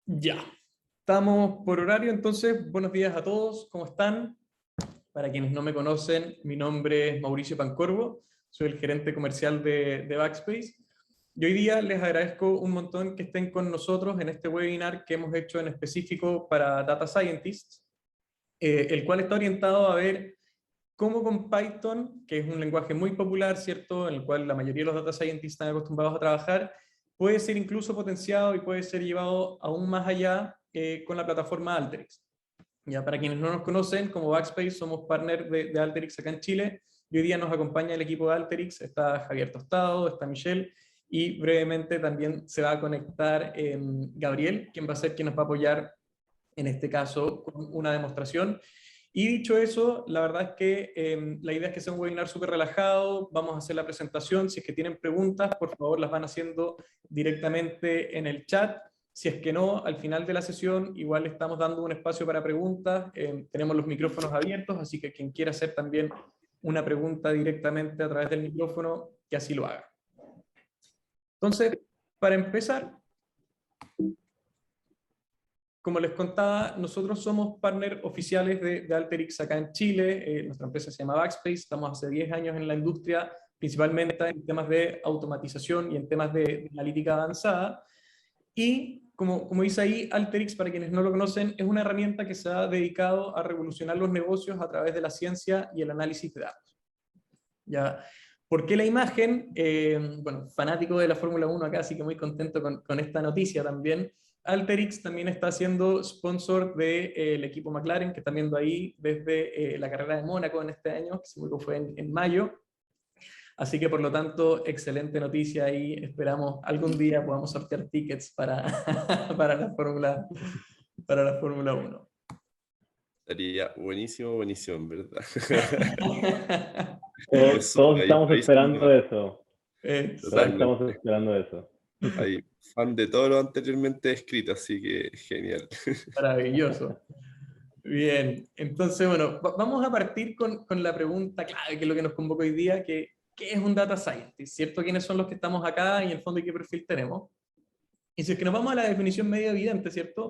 Ya, estamos por horario, entonces, buenos días a todos, ¿cómo están? Para quienes no me conocen, mi nombre es Mauricio Pancorbo, soy el gerente comercial de Backspace, y hoy día les agradezco un montón que estén con nosotros en este webinar que hemos hecho en específico para Data Scientists, el cual está orientado a ver cómo con Python, que es un lenguaje muy popular, ¿cierto?, en el cual la mayoría de los Data Scientists están acostumbrados a trabajar, puede ser incluso potenciado y puede ser llevado aún más allá con la plataforma Alteryx. Ya, para quienes no nos conocen, como Backspace somos partner de Alteryx acá en Chile, y hoy día nos acompaña el equipo de Alteryx, está Javier Tostado, está Michelle, y brevemente también se va a conectar Gabriel, quien va a ser quien nos va a apoyar en este caso con una demostración. Y dicho eso, la verdad es que la idea es que sea un webinar súper relajado, vamos a hacer la presentación, si es que tienen preguntas, por favor las van haciendo directamente en el chat, si es que no, al final de la sesión igual estamos dando un espacio para preguntas, tenemos los micrófonos abiertos, así que quien quiera hacer también una pregunta directamente a través del micrófono, que así lo haga. Entonces, para empezar, como les contaba, nosotros somos partner oficiales de Alteryx acá en Chile, nuestra empresa se llama Backspace, estamos hace 10 años en la industria, principalmente en temas de automatización y en temas de analítica avanzada, y como dice ahí, Alteryx, para quienes no lo conocen, es una herramienta que se ha dedicado a revolucionar los negocios a través de la ciencia y el análisis de datos. ¿Ya? ¿Por qué la imagen? Bueno, fanático de la Fórmula 1 acá, así que muy contento con esta noticia también. Alteryx también está siendo sponsor del equipo McLaren, que están viendo ahí desde la carrera de Mónaco en este año, que seguro fue en mayo. Así que por lo tanto, excelente noticia y esperamos algún día podamos sortear tickets para, para la Fórmula 1. Estaría buenísimo, buenísimo, en verdad. Todos estamos Ahí esperando eso. Todos totalmente. estamos esperando eso. Ahí, fan de todo lo anteriormente escrito, así que genial. Maravilloso. Bien, entonces, bueno, vamos a partir con la pregunta clave, que es lo que nos convoca hoy día, que ¿qué es un data scientist? ¿Cierto? ¿Quiénes son los que estamos acá y en el fondo qué perfil tenemos? Y si es que nos vamos a la definición medio evidente, ¿cierto?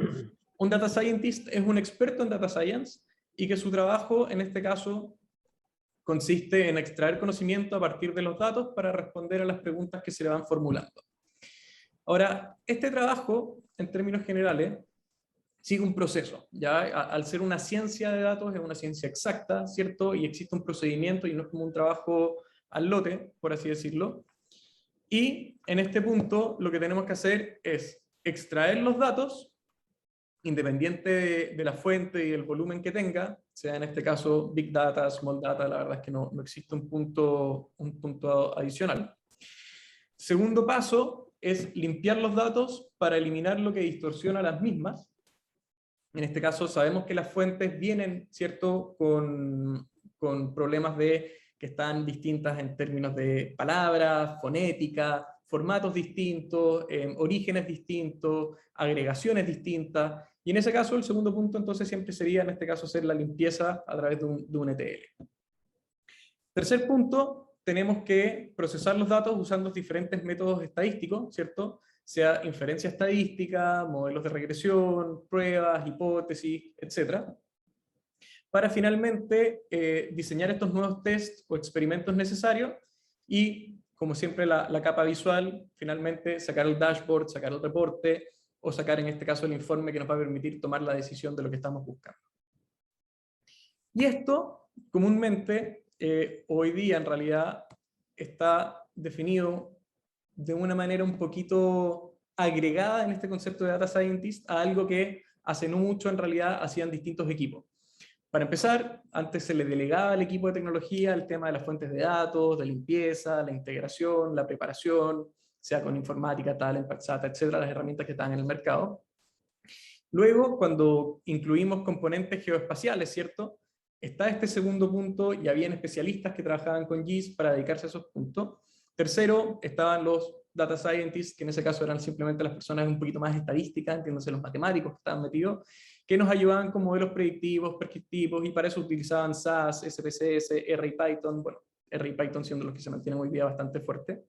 Un data scientist es un experto en data science y que su trabajo, en este caso, consiste en extraer conocimiento a partir de los datos para responder a las preguntas que se le van formulando. Ahora, este trabajo, en términos generales, sigue un proceso, ¿ya? Al ser una ciencia de datos, es una ciencia exacta, ¿cierto? Y existe un procedimiento y no es como un trabajo al lote, por así decirlo. Y en este punto, lo que tenemos que hacer es extraer los datos, independiente de la fuente y el volumen que tenga, sea en este caso Big Data, Small Data, la verdad es que no existe un punto adicional. Segundo paso es limpiar los datos para eliminar lo que distorsiona las mismas. En este caso sabemos que las fuentes vienen, ¿cierto?, con problemas que están distintas en términos de palabras, fonética, formatos distintos, orígenes distintos, agregaciones distintas, y en ese caso el segundo punto entonces siempre sería, en este caso, hacer la limpieza a través de un ETL. Tercer punto, tenemos que procesar los datos usando diferentes métodos estadísticos, ¿cierto?, sea inferencia estadística, modelos de regresión, pruebas, hipótesis, etc. Para finalmente diseñar estos nuevos tests o experimentos necesarios y, como siempre, la capa visual, finalmente sacar el dashboard, sacar el reporte o sacar en este caso el informe que nos va a permitir tomar la decisión de lo que estamos buscando. Y esto, comúnmente, hoy día en realidad está definido de una manera un poquito agregada en este concepto de data scientist a algo que hace no mucho en realidad hacían distintos equipos. Para empezar, antes se le delegaba al equipo de tecnología el tema de las fuentes de datos, de limpieza, la integración, la preparación, sea con informática, talent, Paxata, etcétera, las herramientas que están en el mercado. Luego, cuando incluimos componentes geoespaciales, ¿cierto?, está este segundo punto y habían especialistas que trabajaban con GIS para dedicarse a esos puntos. Tercero, estaban los data scientists, que en ese caso eran simplemente las personas un poquito más estadísticas, entiéndose los matemáticos que estaban metidos, que nos ayudaban con modelos predictivos, prescriptivos, y para eso utilizaban SAS, SPSS, R y Python, bueno, R y Python siendo los que se mantienen hoy día bastante fuertes.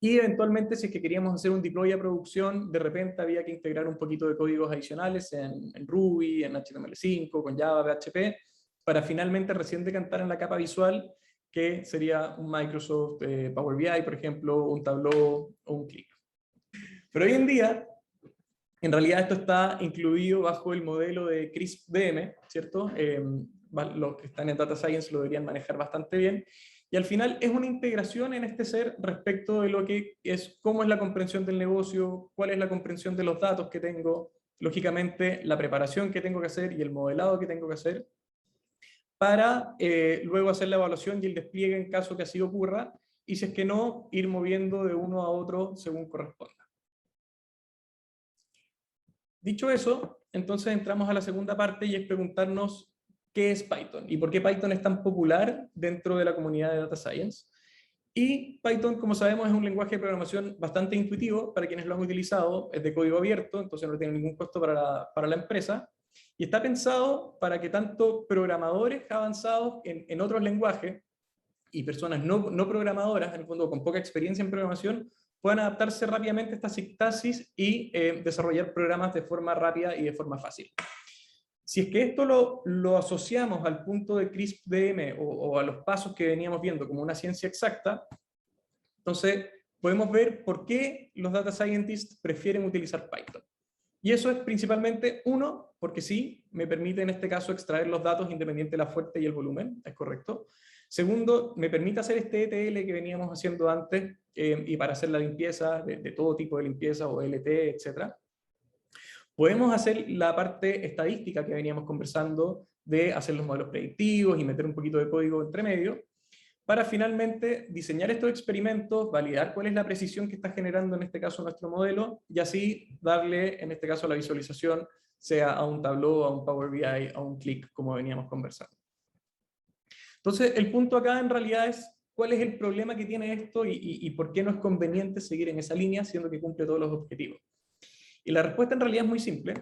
Y eventualmente, si es que queríamos hacer un deploy a producción, de repente había que integrar un poquito de códigos adicionales en Ruby, en HTML5, con Java, PHP, para finalmente recién decantar en la capa visual, que sería un Microsoft Power BI, por ejemplo, un Tableau o un Qlik. Pero hoy en día, en realidad esto está incluido bajo el modelo de CRISP-DM, ¿cierto? Los que están en Data Science lo deberían manejar bastante bien. Y al final es una integración en este ser respecto de lo que es, cómo es la comprensión del negocio, cuál es la comprensión de los datos que tengo, lógicamente la preparación que tengo que hacer y el modelado que tengo que hacer, para luego hacer la evaluación y el despliegue en caso que así ocurra, y si es que no, ir moviendo de uno a otro según corresponda. Dicho eso, entonces entramos a la segunda parte y es preguntarnos qué es Python y por qué Python es tan popular dentro de la comunidad de Data Science. Y Python, como sabemos, es un lenguaje de programación bastante intuitivo para quienes lo han utilizado, es de código abierto, entonces no tiene ningún costo para la empresa, y está pensado para que tanto programadores avanzados en otros lenguajes y personas no programadoras, en el fondo con poca experiencia en programación, puedan adaptarse rápidamente a esta sintaxis y desarrollar programas de forma rápida y de forma fácil. Si es que esto lo asociamos al punto de CRISP-DM o a los pasos que veníamos viendo como una ciencia exacta, entonces podemos ver por qué los data scientists prefieren utilizar Python. Y eso es principalmente, uno, porque sí, me permite en este caso extraer los datos independiente de la fuente y el volumen, es correcto. Segundo, me permite hacer este ETL que veníamos haciendo antes y para hacer la limpieza, de todo tipo de limpieza o LT, etc. Podemos hacer la parte estadística que veníamos conversando de hacer los modelos predictivos y meter un poquito de código entre medio, para finalmente diseñar estos experimentos, validar cuál es la precisión que está generando en este caso nuestro modelo, y así darle, en este caso, la visualización, sea a un Tableau, a un Power BI, a un Qlik, como veníamos conversando. Entonces, el punto acá en realidad es cuál es el problema que tiene esto y por qué no es conveniente seguir en esa línea, siendo que cumple todos los objetivos. Y la respuesta en realidad es muy simple,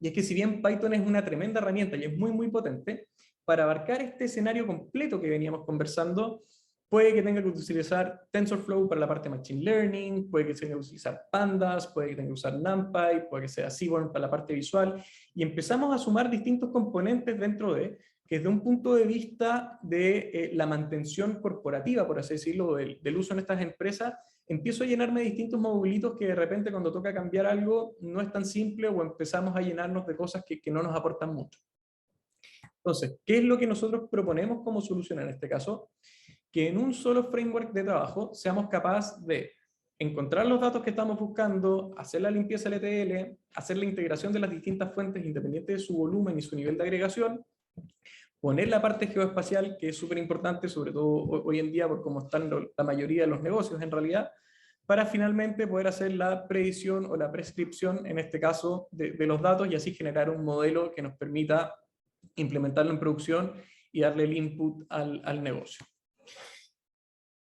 y es que si bien Python es una tremenda herramienta y es muy potente, para abarcar este escenario completo que veníamos conversando, puede que tenga que utilizar TensorFlow para la parte de Machine Learning, puede que tenga que utilizar Pandas, puede que tenga que usar NumPy, puede que sea Seaborn para la parte visual, y empezamos a sumar distintos componentes dentro de, que desde un punto de vista de la mantención corporativa, por así decirlo, del uso en estas empresas, empiezo a llenarme de distintos modulitos que de repente cuando toca cambiar algo no es tan simple o empezamos a llenarnos de cosas que no nos aportan mucho. Entonces, ¿qué es lo que nosotros proponemos como solución en este caso? Que en un solo framework de trabajo seamos capaces de encontrar los datos que estamos buscando, hacer la limpieza LTL, hacer la integración de las distintas fuentes independiente de su volumen y su nivel de agregación, poner la parte geoespacial, que es súper importante, sobre todo hoy en día, por cómo están la mayoría de los negocios en realidad, para finalmente poder hacer la predicción o la prescripción, en este caso, de los datos y así generar un modelo que nos permita implementarlo en producción y darle el input al negocio.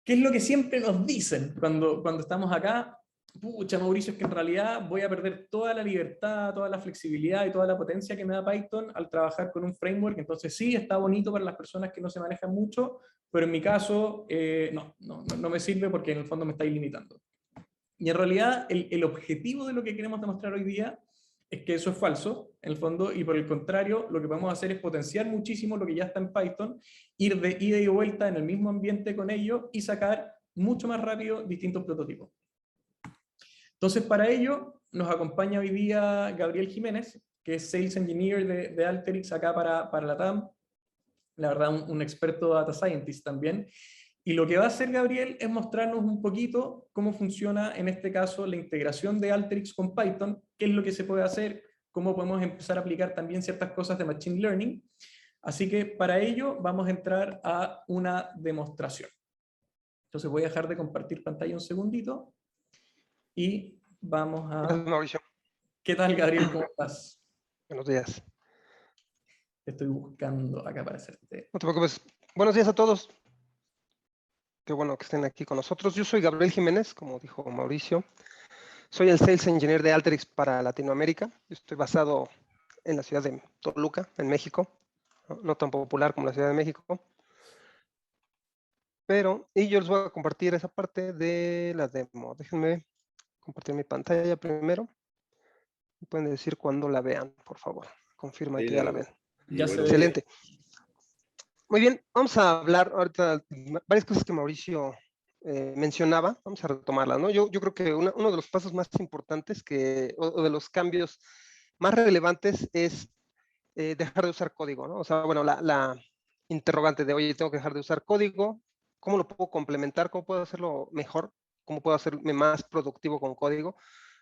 ¿Qué es lo que siempre nos dicen cuando estamos acá? Pucha, Mauricio, es que en realidad voy a perder toda la libertad, toda la flexibilidad y toda la potencia que me da Python al trabajar con un framework. Entonces sí, está bonito para las personas que no se manejan mucho, pero en mi caso no me sirve porque en el fondo me está limitando. Y en realidad el objetivo de lo que queremos demostrar hoy día es que eso es falso, en el fondo, y por el contrario, lo que podemos hacer es potenciar muchísimo lo que ya está en Python, ir de ida y vuelta en el mismo ambiente con ello y sacar mucho más rápido distintos prototipos. Entonces, para ello, nos acompaña hoy día Gabriel Jiménez, que es Sales Engineer de Alteryx acá para la TAM, la verdad un experto Data Scientist también. Y lo que va a hacer Gabriel es mostrarnos un poquito cómo funciona en este caso la integración de Alteryx con Python, qué es lo que se puede hacer, cómo podemos empezar a aplicar también ciertas cosas de Machine Learning. Así que para ello vamos a entrar a una demostración. Entonces voy a dejar de compartir pantalla un segundito y vamos a... Gracias, Mauricio. ¿Qué tal, Gabriel? ¿Cómo estás? Buenos días. Estoy buscando acá para hacerte... No te preocupes. Buenos días a todos. Qué bueno que estén aquí con nosotros. Yo soy Gabriel Jiménez, como dijo Mauricio. Soy el Sales Engineer de Alteryx para Latinoamérica. Estoy basado en la ciudad de Toluca, en México. No tan popular como la Ciudad de México. y yo les voy a compartir esa parte de la demo. Déjenme compartir mi pantalla primero. Me pueden decir cuando la vean, por favor. Confirma Ahí que la ya la vemos. ven. Ya se Bueno, ve. Excelente. Muy bien, vamos a hablar ahorita varias cosas que Mauricio mencionaba. Vamos a retomarlas, ¿no? Yo creo que uno de los pasos más importantes o de los cambios más relevantes es dejar de usar código, ¿no? O sea, bueno, la interrogante de, oye, tengo que dejar de usar código, ¿cómo lo puedo complementar? ¿Cómo puedo hacerlo mejor? ¿Cómo puedo hacerme más productivo con código?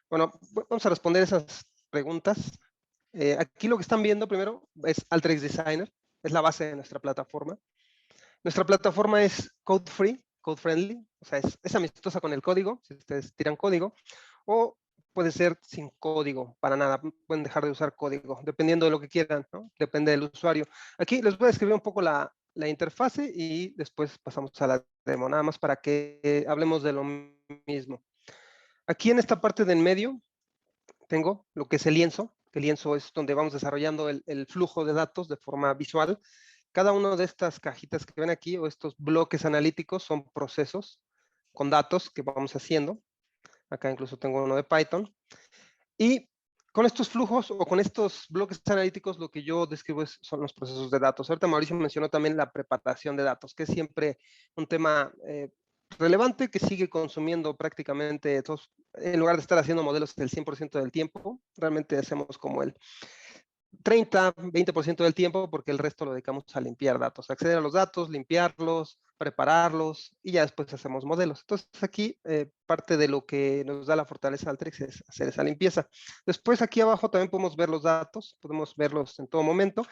Bueno, vamos a responder esas preguntas. Aquí lo que están viendo primero es Alteryx Designer, es la base de nuestra plataforma. Nuestra plataforma es code free, code friendly, o sea, es amistosa con el código, si ustedes tiran código, o puede ser sin código, para nada, pueden dejar de usar código, dependiendo de lo que quieran, ¿no? Depende del usuario. Aquí les voy a describir un poco la interfase y después pasamos a la demo, nada más para que hablemos de lo mismo. Aquí en esta parte de en medio tengo lo que es el lienzo. El lienzo es donde vamos desarrollando el flujo de datos de forma visual. Cada una de estas cajitas que ven aquí o estos bloques analíticos son procesos con datos que vamos haciendo. Acá incluso tengo uno de Python. Y con estos flujos o con estos bloques analíticos lo que yo describo son los procesos de datos. Ahorita Mauricio mencionó también la preparación de datos, que es siempre un tema relevante que sigue consumiendo prácticamente todos, en lugar de estar haciendo modelos del 100% del tiempo, realmente hacemos como el 30, 20% del tiempo, porque el resto lo dedicamos a limpiar datos, acceder a los datos, limpiarlos, prepararlos y ya después hacemos modelos. Entonces aquí parte de lo que nos da la fortaleza de Alteryx es hacer esa limpieza. Después aquí abajo también podemos ver los datos, podemos verlos en todo momento.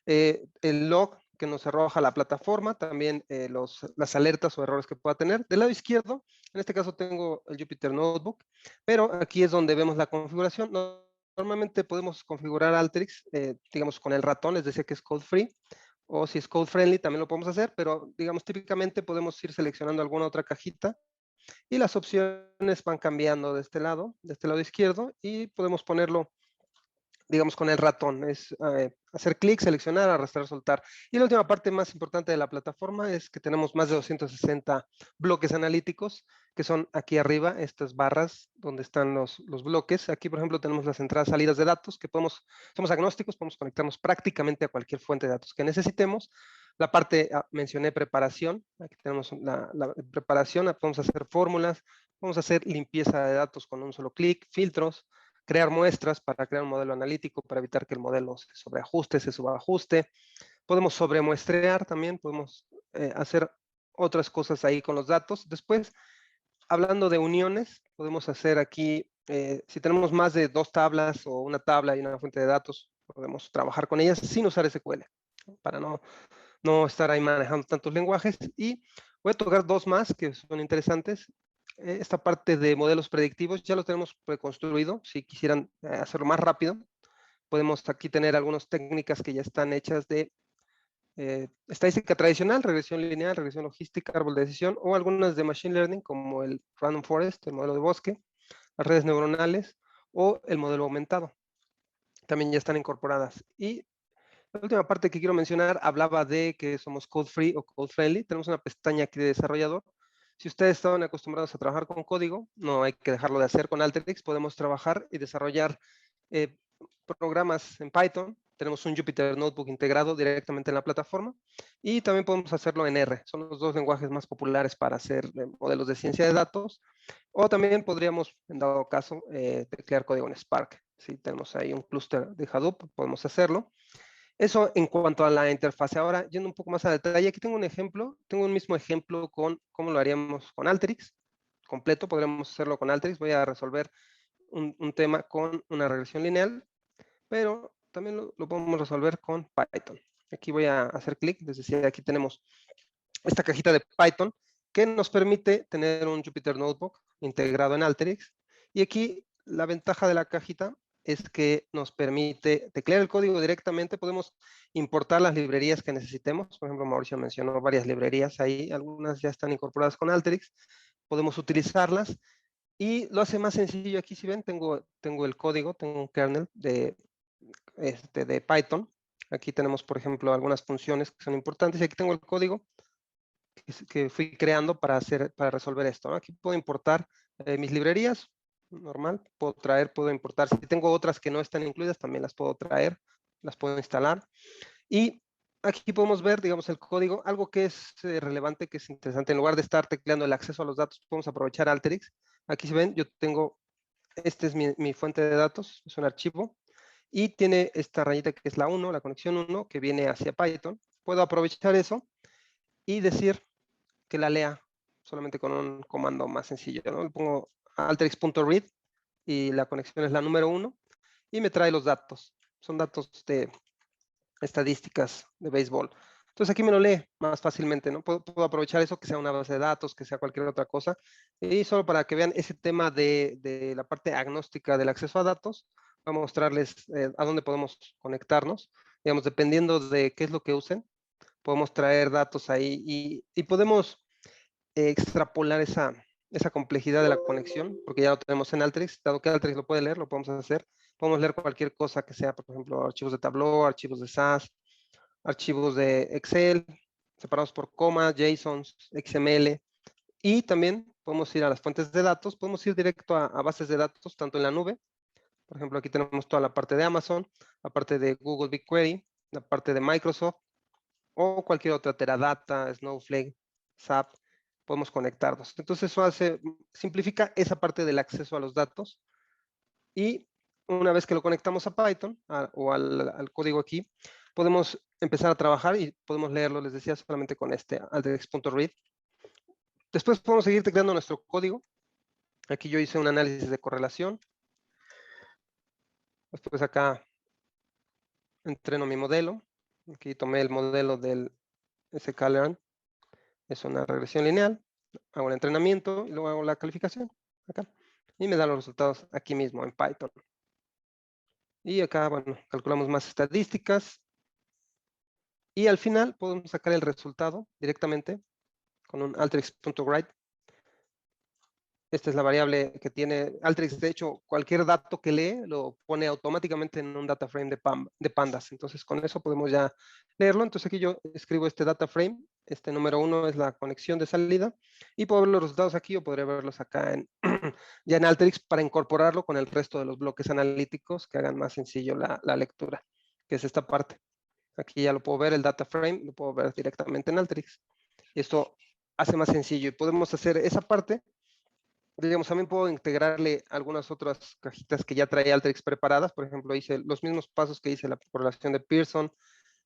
El log que nos arroja la plataforma, también las alertas o errores que pueda tener. Del lado izquierdo, en este caso tengo el Jupyter Notebook, pero aquí es donde vemos la configuración. Normalmente podemos configurar Alteryx, digamos, con el ratón, es decir, que es code free, o si es code friendly también lo podemos hacer, pero digamos, típicamente podemos ir seleccionando alguna otra cajita y las opciones van cambiando de este lado izquierdo, y podemos ponerlo, digamos, con el ratón. Es hacer clic, seleccionar, arrastrar, soltar. Y la última parte más importante de la plataforma es que tenemos más de 260 bloques analíticos, que son aquí arriba, estas barras donde están los bloques. Aquí, por ejemplo, tenemos las entradas, salidas de datos, que somos agnósticos, podemos conectarnos prácticamente a cualquier fuente de datos que necesitemos. La parte, mencioné preparación, aquí tenemos la preparación, podemos hacer fórmulas, podemos hacer limpieza de datos con un solo clic, filtros, crear muestras para crear un modelo analítico, para evitar que el modelo se sobreajuste, se subajuste. Podemos sobremuestrear también, podemos hacer otras cosas ahí con los datos. Después, hablando de uniones, podemos hacer aquí, si tenemos más de 2 tablas o una tabla y una fuente de datos, podemos trabajar con ellas sin usar SQL, para no estar ahí manejando tantos lenguajes. Y voy a tocar 2 más que son interesantes. Esta parte de modelos predictivos ya lo tenemos preconstruido. Si quisieran hacerlo más rápido, podemos aquí tener algunas técnicas que ya están hechas de estadística tradicional, regresión lineal, regresión logística, árbol de decisión, o algunas de machine learning como el random forest, el modelo de bosque, las redes neuronales o el modelo aumentado. También ya están incorporadas. Y la última parte que quiero mencionar hablaba de que somos code free o code friendly. Tenemos una pestaña aquí de desarrollador. Si ustedes estaban acostumbrados a trabajar con código, no hay que dejarlo de hacer con Alteryx. Podemos trabajar y desarrollar programas en Python. Tenemos un Jupyter Notebook integrado directamente en la plataforma, y también podemos hacerlo en R. Son los 2 lenguajes más populares para hacer modelos de ciencia de datos. O también podríamos, en dado caso, teclear código en Spark. Si tenemos ahí un clúster de Hadoop, podemos hacerlo. Eso en cuanto a la interfase. Ahora, yendo un poco más a detalle, aquí tengo un ejemplo, tengo un mismo ejemplo con cómo lo haríamos con Alteryx, completo, podríamos hacerlo con Alteryx. Voy a resolver un tema con una regresión lineal, pero también lo podemos resolver con Python. Aquí voy a hacer clic, es decir, aquí tenemos esta cajita de Python que nos permite tener un Jupyter Notebook integrado en Alteryx, y aquí la ventaja de la cajita es que nos permite teclear el código directamente. Podemos importar las librerías que necesitemos. Por ejemplo, Mauricio mencionó varias librerías ahí, algunas ya están incorporadas con Alteryx, podemos utilizarlas y lo hace más sencillo. Aquí, si ven, tengo el código, tengo un kernel de Python. Aquí tenemos, por ejemplo, algunas funciones que son importantes, y aquí tengo el código. que fui creando para resolver esto, ¿no? Aquí puedo importar mis librerías, normal, puedo importar. Si tengo otras que no están incluidas, también las puedo traer, las puedo instalar. Y aquí podemos ver, digamos, el código. Algo que es relevante, que es interesante, en lugar de estar tecleando el acceso a los datos, podemos aprovechar Alteryx. Aquí se ven, yo tengo, este es mi fuente de datos, es un archivo, y tiene esta rayita que es la 1, la conexión 1, que viene hacia Python. Puedo aprovechar eso y decir que la lea solamente con un comando más sencillo, ¿no? Le pongo alteryx.read y la conexión es la número 1 y me trae los datos. Son datos de estadísticas de béisbol. Entonces aquí me lo lee más fácilmente, ¿no? Puedo aprovechar eso, que sea una base de datos, que sea cualquier otra cosa. Y solo para que vean ese tema de la parte agnóstica del acceso a datos, voy a mostrarles a dónde podemos conectarnos. Digamos, dependiendo de qué es lo que usen, podemos traer datos ahí y podemos extrapolar esa complejidad de la conexión, porque ya lo tenemos en Alteryx. Dado que Alteryx lo puede leer, lo podemos hacer. Podemos leer cualquier cosa que sea, por ejemplo, archivos de Tableau, archivos de SAS, archivos de Excel, separados por comas, JSONs, XML, y también podemos ir a las fuentes de datos, podemos ir directo a bases de datos, tanto en la nube. Por ejemplo, aquí tenemos toda la parte de Amazon, la parte de Google BigQuery, la parte de Microsoft, o cualquier otra, Teradata, Snowflake, SAP, podemos conectarnos. Entonces eso simplifica esa parte del acceso a los datos, y una vez que lo conectamos a Python o al código aquí, podemos empezar a trabajar y podemos leerlo, les decía, solamente con este alteryx.read. Después podemos seguir tecleando nuestro código. Aquí yo hice un análisis de correlación. Después acá entreno mi modelo. Aquí tomé el modelo del sklearn. Es una regresión lineal. Hago el entrenamiento y luego hago la calificación. Acá. Y me da los resultados aquí mismo en Python. Y acá, bueno, calculamos más estadísticas. Y al final podemos sacar el resultado directamente con un alteryx.write. Esta es la variable que tiene Alteryx. De hecho, cualquier dato que lee lo pone automáticamente en un data frame de pandas. Entonces, con eso podemos ya leerlo. Entonces, aquí yo escribo este data frame. Este número 1 es la conexión de salida. Y puedo ver los resultados aquí o podría verlos acá ya en Alteryx para incorporarlo con el resto de los bloques analíticos que hagan más sencillo la lectura, que es esta parte. Aquí ya lo puedo ver, el data frame, lo puedo ver directamente en Alteryx. Y esto hace más sencillo. Y podemos hacer esa parte. Digamos, también puedo integrarle algunas otras cajitas que ya trae Alteryx preparadas. Por ejemplo, hice los mismos pasos que hice la correlación de Pearson.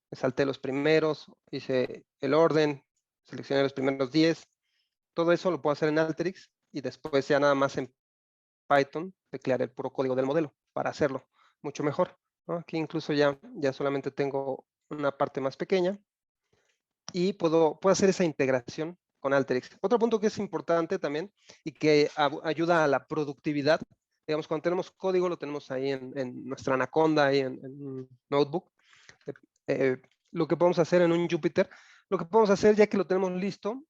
Me salté los primeros, hice el orden, seleccioné los primeros 10. Todo eso lo puedo hacer en Alteryx y después ya nada más en Python teclear el puro código del modelo para hacerlo mucho mejor, ¿no? Aquí incluso ya solamente tengo una parte más pequeña y puedo hacer esa integración con Alteryx. Otro punto que es importante también y que ayuda a la productividad, digamos, cuando tenemos código, lo tenemos ahí en nuestra Anaconda, ahí en Notebook. Lo que podemos hacer en un Jupyter, lo que podemos hacer ya que lo tenemos listo,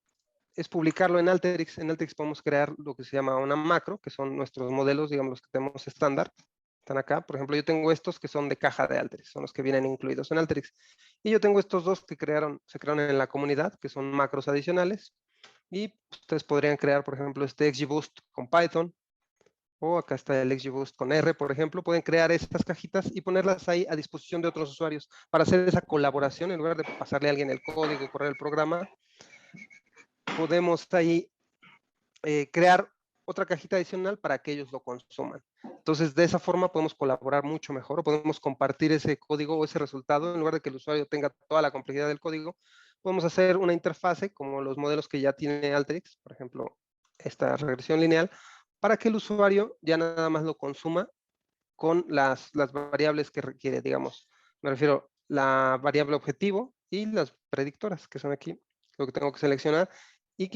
es publicarlo en Alteryx. En Alteryx podemos crear lo que se llama una macro, que son nuestros modelos, digamos, los que tenemos estándar. Están acá. Por ejemplo, yo tengo estos que son de caja de Alteryx, son los que vienen incluidos en Alteryx. Y yo tengo estos dos que se crearon en la comunidad, que son macros adicionales. Y ustedes podrían crear, por ejemplo, este XGBoost con Python, o acá está el XGBoost con R, por ejemplo. Pueden crear estas cajitas y ponerlas ahí a disposición de otros usuarios para hacer esa colaboración. En lugar de pasarle a alguien el código y correr el programa, podemos ahí crear otra cajita adicional para que ellos lo consuman. Entonces, de esa forma podemos colaborar mucho mejor, o podemos compartir ese código o ese resultado. En lugar de que el usuario tenga toda la complejidad del código, podemos hacer una interfase como los modelos que ya tiene Alteryx, por ejemplo, esta regresión lineal, para que el usuario ya nada más lo consuma con las variables que requiere, digamos. Me refiero la variable objetivo y las predictoras, que son aquí, lo que tengo que seleccionar, y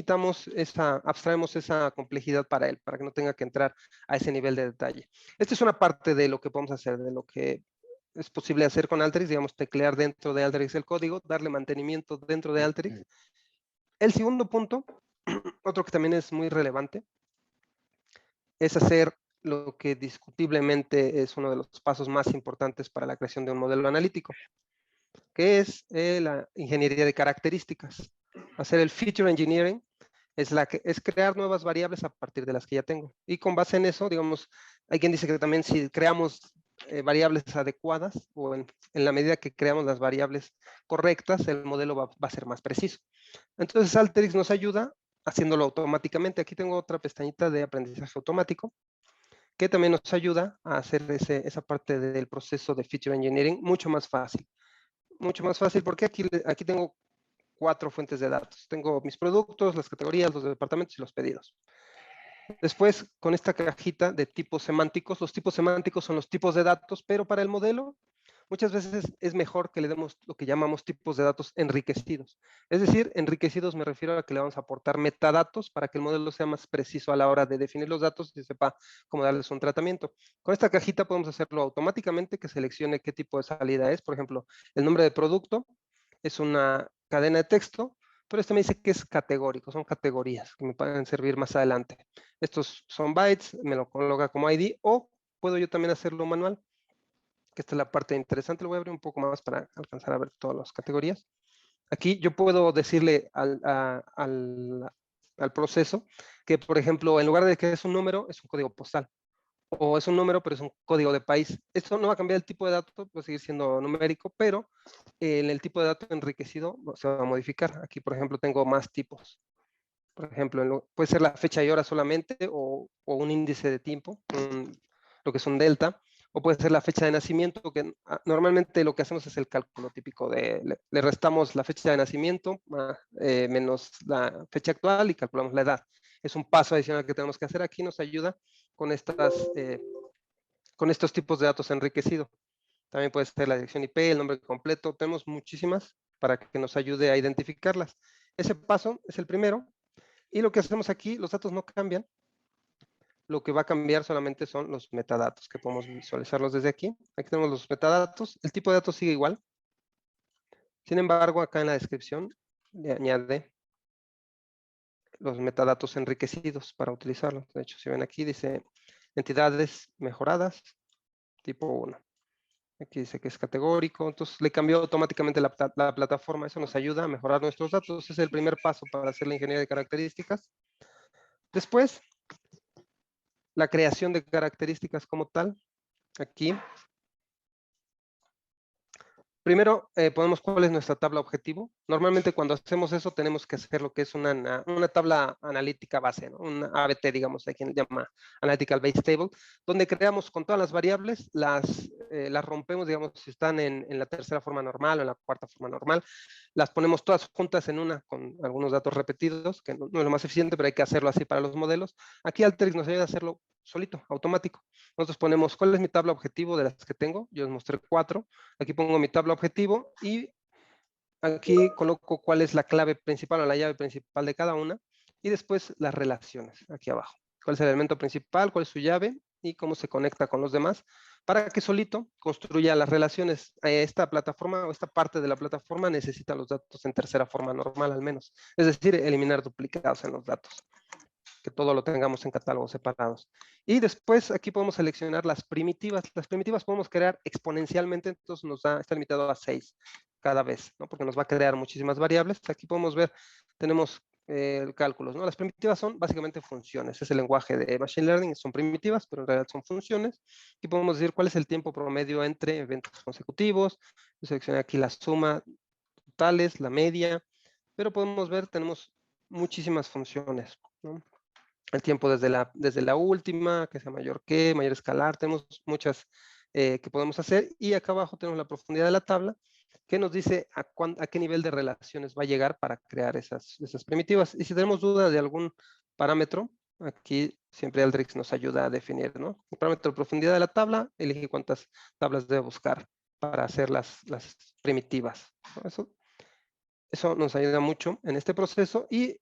abstraemos esa complejidad para él, para que no tenga que entrar a ese nivel de detalle. Esta es una parte de lo que podemos hacer, de lo que es posible hacer con Alteryx, digamos, teclear dentro de Alteryx el código, darle mantenimiento dentro de Alteryx. El segundo punto, otro que también es muy relevante, es hacer lo que discutiblemente es uno de los pasos más importantes para la creación de un modelo analítico, que es la ingeniería de características. hacer el feature engineering es crear nuevas variables a partir de las que ya tengo. Y con base en eso, digamos, hay quien dice que también si creamos variables adecuadas o en la medida que creamos las variables correctas, el modelo va a ser más preciso. Entonces, Alteryx nos ayuda haciéndolo automáticamente. Aquí tengo otra pestañita de aprendizaje automático que también nos ayuda a hacer esa parte del proceso de feature engineering mucho más fácil. Mucho más fácil porque aquí tengo 4 fuentes de datos. Tengo mis productos, las categorías, los departamentos y los pedidos. Después, con esta cajita de tipos semánticos, los tipos semánticos son los tipos de datos, pero para el modelo muchas veces es mejor que le demos lo que llamamos tipos de datos enriquecidos. Es decir, enriquecidos me refiero a que le vamos a aportar metadatos para que el modelo sea más preciso a la hora de definir los datos y sepa cómo darles un tratamiento. Con esta cajita podemos hacerlo automáticamente, que seleccione qué tipo de salida es. Por ejemplo, el nombre de producto es una cadena de texto, pero este me dice que es categórico, son categorías que me pueden servir más adelante. Estos son bytes, me lo coloca como ID, o puedo yo también hacerlo manual, que esta es la parte interesante. Lo voy a abrir un poco más para alcanzar a ver todas las categorías. Aquí yo puedo decirle al proceso que, por ejemplo, en lugar de que es un número, es un código postal. O es un número, pero es un código de país. Esto no va a cambiar el tipo de dato, va a seguir siendo numérico, pero en el tipo de dato enriquecido se va a modificar. Aquí, por ejemplo, tengo más tipos. Por ejemplo, puede ser la fecha y hora solamente o un índice de tiempo, lo que es un delta, o puede ser la fecha de nacimiento, que normalmente lo que hacemos es el cálculo típico de le restamos la fecha de nacimiento menos la fecha actual y calculamos la edad. Es un paso adicional que tenemos que hacer. Aquí nos ayuda con estos tipos de datos enriquecidos. También puede ser la dirección IP, el nombre completo. Tenemos muchísimas para que nos ayude a identificarlas. Ese paso es el primero. Y lo que hacemos aquí, los datos no cambian. Lo que va a cambiar solamente son los metadatos, que podemos visualizarlos desde aquí. Aquí tenemos los metadatos. El tipo de datos sigue igual. Sin embargo, acá en la descripción le añade los metadatos enriquecidos para utilizarlos. De hecho, si ven aquí, dice entidades mejoradas, tipo 1. Aquí dice que es categórico, entonces le cambió automáticamente la plataforma. Eso nos ayuda a mejorar nuestros datos. Ese es el primer paso para hacer la ingeniería de características. Después, la creación de características como tal. Aquí. Primero, ponemos cuál es nuestra tabla objetivo. Normalmente cuando hacemos eso tenemos que hacer lo que es una tabla analítica base, ¿no? Un ABT, digamos, hay quien llama Analytical Base Table, donde creamos con todas las variables, las rompemos, digamos, si están en la tercera forma normal o en la cuarta forma normal, las ponemos todas juntas en una con algunos datos repetidos, que no es lo más eficiente, pero hay que hacerlo así para los modelos. Aquí Alteryx nos ayuda a hacerlo solito, automático. Nosotros ponemos cuál es mi tabla objetivo de las que tengo. Yo les mostré 4. Aquí pongo mi tabla objetivo y aquí coloco cuál es la clave principal o la llave principal de cada una. Y después las relaciones, aquí abajo. Cuál es el elemento principal, cuál es su llave y cómo se conecta con los demás, para que solito construya las relaciones. Esta plataforma o esta parte de la plataforma necesita los datos en tercera forma normal al menos. Es decir, eliminar duplicados en los datos, que todo lo tengamos en catálogos separados. Y después aquí podemos seleccionar las primitivas. Las primitivas podemos crear exponencialmente, entonces está limitado a 6 cada vez, ¿no? Porque nos va a crear muchísimas variables. Aquí podemos ver, tenemos cálculos, ¿no? Las primitivas son básicamente funciones. Es el lenguaje de Machine Learning, son primitivas, pero en realidad son funciones. Aquí podemos decir cuál es el tiempo promedio entre eventos consecutivos. Yo seleccioné aquí la suma totales, la media, pero podemos ver, tenemos muchísimas funciones, ¿no? El tiempo desde la última, que sea mayor escalar, tenemos muchas que podemos hacer, y acá abajo tenemos la profundidad de la tabla, que nos dice a qué nivel de relaciones va a llegar para crear esas primitivas. Y si tenemos duda de algún parámetro, aquí siempre Alteryx nos ayuda a definir, ¿no? El parámetro de profundidad de la tabla, elige cuántas tablas debe buscar para hacer las primitivas, ¿no? Eso nos ayuda mucho en este proceso. Y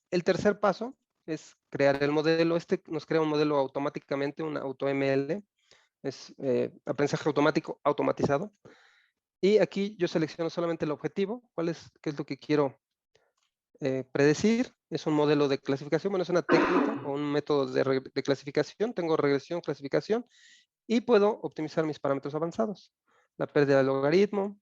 el tercer paso es crear el modelo. Este nos crea un modelo automáticamente, un AutoML. Es aprendizaje automático automatizado. Y aquí yo selecciono solamente el objetivo. ¿Qué es lo que quiero predecir? Es un modelo de clasificación. Bueno, es una técnica o un método de clasificación. Tengo regresión, clasificación. Y puedo optimizar mis parámetros avanzados. La pérdida del logaritmo.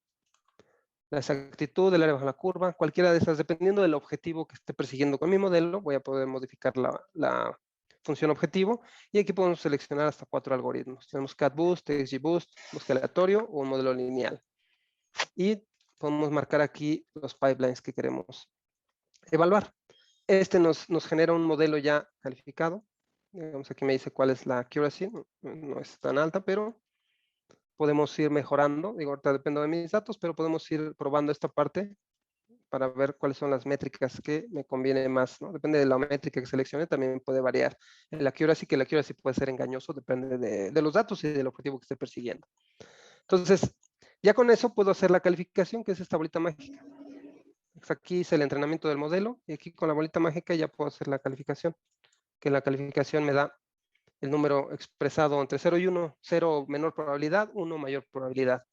la exactitud, el área bajo la curva, cualquiera de esas, dependiendo del objetivo que esté persiguiendo con mi modelo, voy a poder modificar la función objetivo, y aquí podemos seleccionar hasta 4 algoritmos. Tenemos CatBoost, XGBoost, búsqueda aleatorio o un modelo lineal. Y podemos marcar aquí los pipelines que queremos evaluar. Este nos genera un modelo ya calificado. Digamos, aquí me dice cuál es la accuracy, no es tan alta, pero podemos ir mejorando. Digo, ahorita dependo de mis datos, pero podemos ir probando esta parte para ver cuáles son las métricas que me conviene más, ¿no? Depende de la métrica que seleccione, también puede variar el accuracy, que el accuracy puede ser engañoso, depende de los datos y del objetivo que esté persiguiendo. Entonces, ya con eso puedo hacer la calificación, que es esta bolita mágica. Aquí hice el entrenamiento del modelo, y aquí con la bolita mágica ya puedo hacer la calificación, que la calificación me da el número expresado entre 0 y 1, 0 menor probabilidad, 1 mayor probabilidad.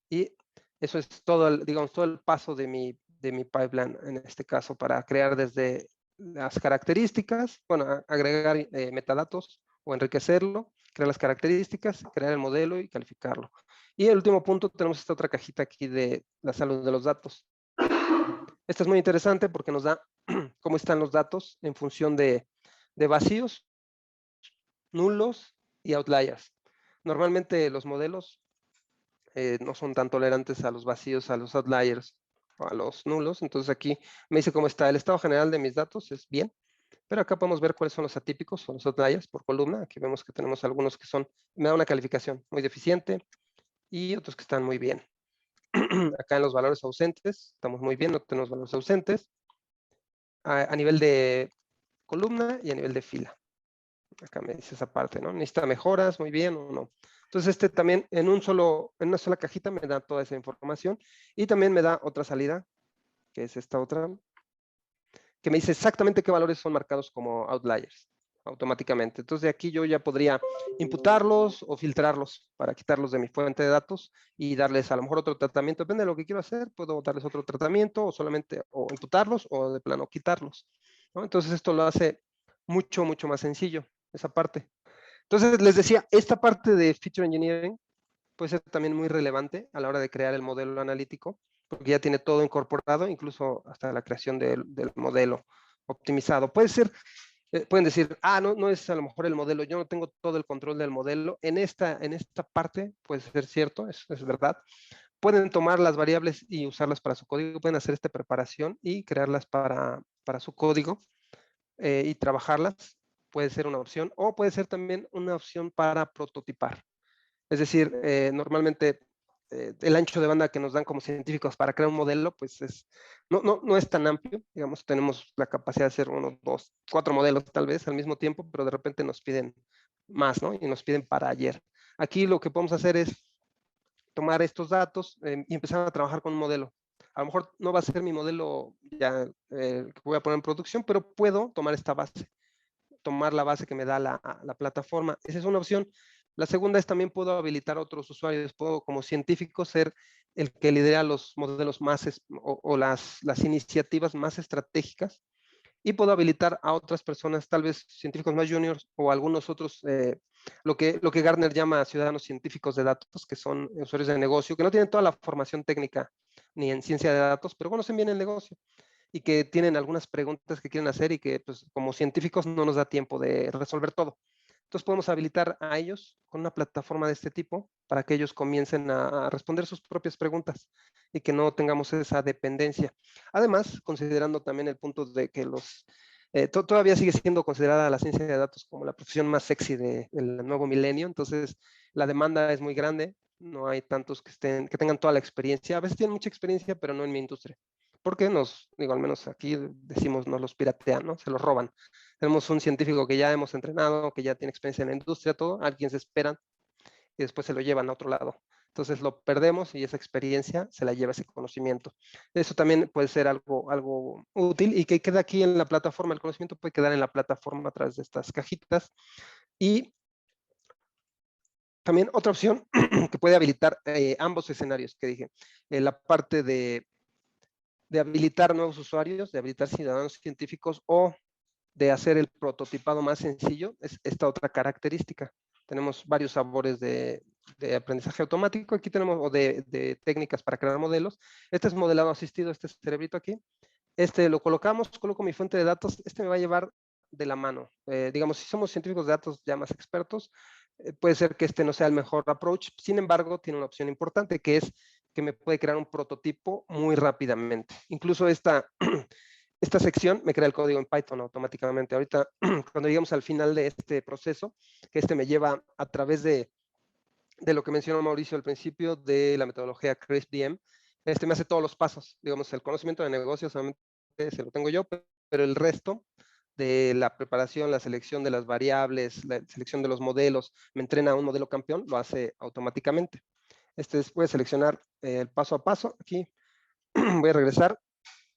Y eso es todo digamos, todo el paso de mi pipeline, en este caso, para crear desde las características, bueno, agregar metadatos o enriquecerlo, crear las características, crear el modelo y calificarlo. Y el último punto, tenemos esta otra cajita aquí de la salud de los datos. Esta es muy interesante porque nos da cómo están los datos en función de vacíos, nulos y outliers. Normalmente los modelos no son tan tolerantes a los vacíos, a los outliers o a los nulos. Entonces aquí me dice cómo está el estado general de mis datos, es bien. Pero acá podemos ver cuáles son los atípicos o los outliers por columna. Aquí vemos que tenemos algunos que son, me da una calificación muy deficiente y otros que están muy bien. Acá en los valores ausentes, estamos muy bien, no tenemos valores ausentes. A nivel de columna y a nivel de fila. Acá me dice esa parte, ¿no? Necesita mejoras, muy bien o no. Entonces este también en una sola cajita me da toda esa información, y también me da otra salida, que es esta otra, que me dice exactamente qué valores son marcados como outliers automáticamente. Entonces de aquí yo ya podría imputarlos o filtrarlos para quitarlos de mi fuente de datos y darles a lo mejor otro tratamiento. Depende de lo que quiero hacer, puedo darles otro tratamiento o solamente o imputarlos o de plano quitarlos, ¿no? Entonces esto lo hace mucho, mucho más sencillo, esa parte. Entonces les decía, esta parte de Feature Engineering puede ser también muy relevante a la hora de crear el modelo analítico, porque ya tiene todo incorporado, incluso hasta la creación del modelo optimizado. Pueden decir, no es a lo mejor el modelo, yo no tengo todo el control del modelo. En esta parte puede ser cierto, es verdad. Pueden tomar las variables y usarlas para su código, pueden hacer esta preparación y crearlas para su código y trabajarlas. Puede ser una opción, o puede ser también una opción para prototipar. Es decir, normalmente el ancho de banda que nos dan como científicos para crear un modelo, pues no es tan amplio. Digamos, tenemos la capacidad de hacer 1, 2, 4 modelos tal vez al mismo tiempo, pero de repente nos piden más, ¿no? Y nos piden para ayer. Aquí lo que podemos hacer es tomar estos datos y empezar a trabajar con un modelo. A lo mejor no va a ser mi modelo ya que voy a poner en producción, pero puedo tomar esta base, tomar la base que me da la plataforma. Esa es una opción. La segunda es también puedo habilitar a otros usuarios, puedo como científico ser el que lidera los modelos más o las iniciativas más estratégicas, y puedo habilitar a otras personas, tal vez científicos más juniors o algunos otros, lo que Gartner llama ciudadanos científicos de datos, que son usuarios de negocio, que no tienen toda la formación técnica ni en ciencia de datos, pero conocen bien el negocio y que tienen algunas preguntas que quieren hacer y que pues, como científicos no nos da tiempo de resolver todo. Entonces podemos habilitar a ellos con una plataforma de este tipo para que ellos comiencen a responder sus propias preguntas y que no tengamos esa dependencia. Además, considerando también el punto de que todavía sigue siendo considerada la ciencia de datos como la profesión más sexy del nuevo milenio, entonces la demanda es muy grande, no hay tantos que tengan toda la experiencia. A veces tienen mucha experiencia, pero no en mi industria. Porque al menos aquí decimos, nos los piratean, ¿no? Se los roban. Tenemos un científico que ya hemos entrenado, que ya tiene experiencia en la industria, todo, alguien se esperan y después se lo llevan a otro lado. Entonces lo perdemos y esa experiencia se la lleva ese conocimiento. Eso también puede ser algo útil y que queda aquí en la plataforma. El conocimiento puede quedar en la plataforma a través de estas cajitas. Y también otra opción que puede habilitar ambos escenarios que dije. La parte de habilitar nuevos usuarios, de habilitar ciudadanos científicos o de hacer el prototipado más sencillo, es esta otra característica. Tenemos varios sabores de de aprendizaje automático. Aquí tenemos, o de técnicas para crear modelos. Este es modelado asistido, este cerebrito aquí. Este lo colocamos, coloco mi fuente de datos. Este me va a llevar de la mano. Digamos, si somos científicos de datos ya más expertos, puede ser que este no sea el mejor approach. Sin embargo, tiene una opción importante, que es que me puede crear un prototipo muy rápidamente. Incluso esta sección me crea el código en Python automáticamente. Ahorita, cuando llegamos al final de este proceso, que este me lleva a través de lo que mencionó Mauricio al principio, de la metodología CRISP-DM, este me hace todos los pasos. Digamos, el conocimiento de negocios solamente se lo tengo yo, pero el resto de la preparación, la selección de las variables, la selección de los modelos, me entrena un modelo campeón, lo hace automáticamente. Voy a seleccionar el paso a paso. Aquí voy a regresar.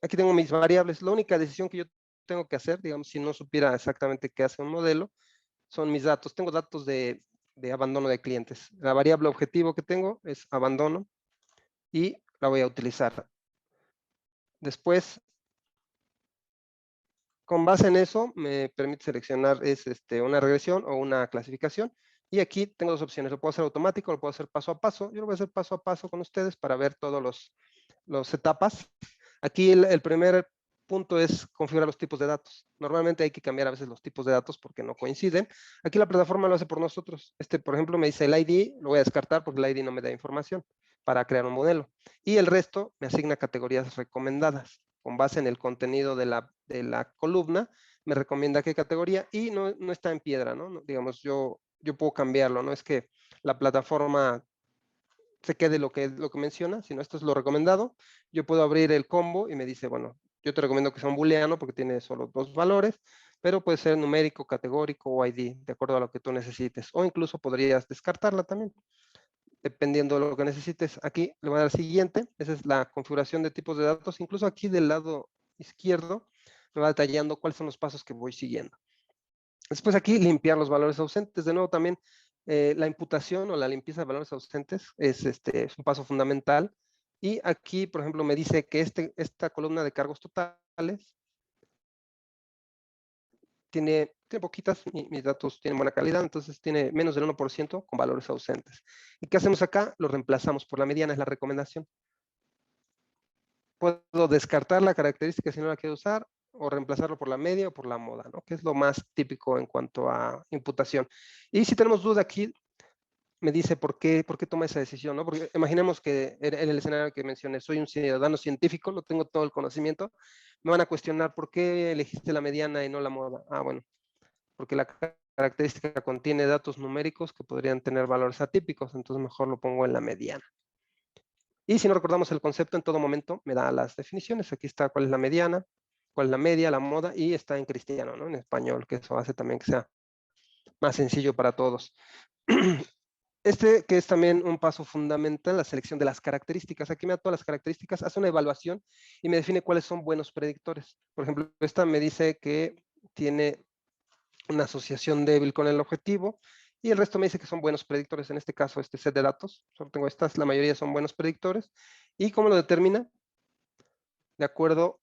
Aquí tengo mis variables. La única decisión que yo tengo que hacer, digamos, si no supiera exactamente qué hace un modelo, son mis datos. Tengo datos de abandono de clientes. La variable objetivo que tengo es abandono y la voy a utilizar. Después, con base en eso, me permite seleccionar una regresión o una clasificación. Y aquí tengo dos opciones. Lo puedo hacer automático, lo puedo hacer paso a paso. Yo lo voy a hacer paso a paso con ustedes para ver todos los etapas. Aquí el primer punto es configurar los tipos de datos. Normalmente hay que cambiar a veces los tipos de datos porque no coinciden. Aquí la plataforma lo hace por nosotros. Por ejemplo, me dice el ID, lo voy a descartar porque el ID no me da información para crear un modelo. Y el resto me asigna categorías recomendadas. Con base en el contenido de la columna, me recomienda qué categoría y no está en piedra, ¿no? Digamos, yo puedo cambiarlo, no es que la plataforma se quede lo que menciona, sino esto es lo recomendado. Yo puedo abrir el combo y me dice, bueno, yo te recomiendo que sea un booleano porque tiene solo 2 valores, pero puede ser numérico, categórico o ID, de acuerdo a lo que tú necesites. O incluso podrías descartarla también, dependiendo de lo que necesites. Aquí le voy a dar siguiente. Esa es la configuración de tipos de datos. Incluso aquí del lado izquierdo me va detallando cuáles son los pasos que voy siguiendo. Después aquí limpiar los valores ausentes. De nuevo también la imputación o la limpieza de valores ausentes es un paso fundamental. Y aquí, por ejemplo, me dice que esta columna de cargos totales tiene poquitas, mis datos tienen buena calidad, entonces tiene menos del 1% con valores ausentes. ¿Y qué hacemos acá? Lo reemplazamos por la mediana, es la recomendación. Puedo descartar la característica si no la quiero usar, o reemplazarlo por la media o por la moda, ¿no? Que es lo más típico en cuanto a imputación. Y si tenemos duda aquí, me dice por qué toma esa decisión, ¿no? Porque imaginemos que en el escenario que mencioné, soy un ciudadano científico, no tengo todo el conocimiento, me van a cuestionar por qué elegiste la mediana y no la moda. Ah, bueno, porque la característica contiene datos numéricos que podrían tener valores atípicos, entonces mejor lo pongo en la mediana. Y si no recordamos el concepto, en todo momento me da las definiciones. Aquí está cuál es la mediana, cuál es la media, la moda, y está en cristiano, ¿no? En español, que eso hace también que sea más sencillo para todos. Que es también un paso fundamental, la selección de las características. Aquí me da todas las características, hace una evaluación y me define cuáles son buenos predictores. Por ejemplo, esta me dice que tiene una asociación débil con el objetivo y el resto me dice que son buenos predictores. En este caso, este set de datos, solo tengo estas, la mayoría son buenos predictores. ¿Y cómo lo determina? De acuerdo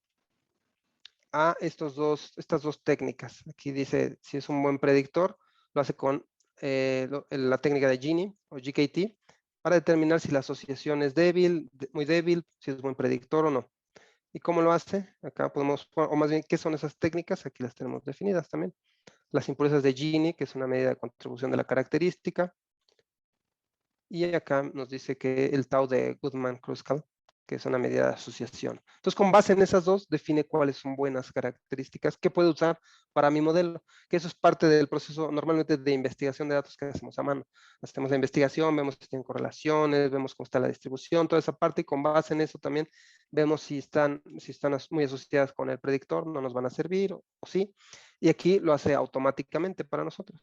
a estas dos técnicas. Aquí dice si es un buen predictor, lo hace con la técnica de Gini o GKT para determinar si la asociación es débil, muy débil, si es buen predictor o no. ¿Y cómo lo hace? Acá podemos, o más bien, ¿qué son esas técnicas? Aquí las tenemos definidas también. Las impurezas de Gini, que es una medida de contribución de la característica. Y acá nos dice que el tau de Goodman-Kruskal, que es una medida de asociación. Entonces, con base en esas dos, define cuáles son buenas características que puedo usar para mi modelo, que eso es parte del proceso normalmente de investigación de datos que hacemos a mano. Hacemos la investigación, vemos si tienen correlaciones, vemos cómo está la distribución, toda esa parte, y con base en eso también vemos si están muy asociadas con el predictor, no nos van a servir o sí. Y aquí lo hace automáticamente para nosotros.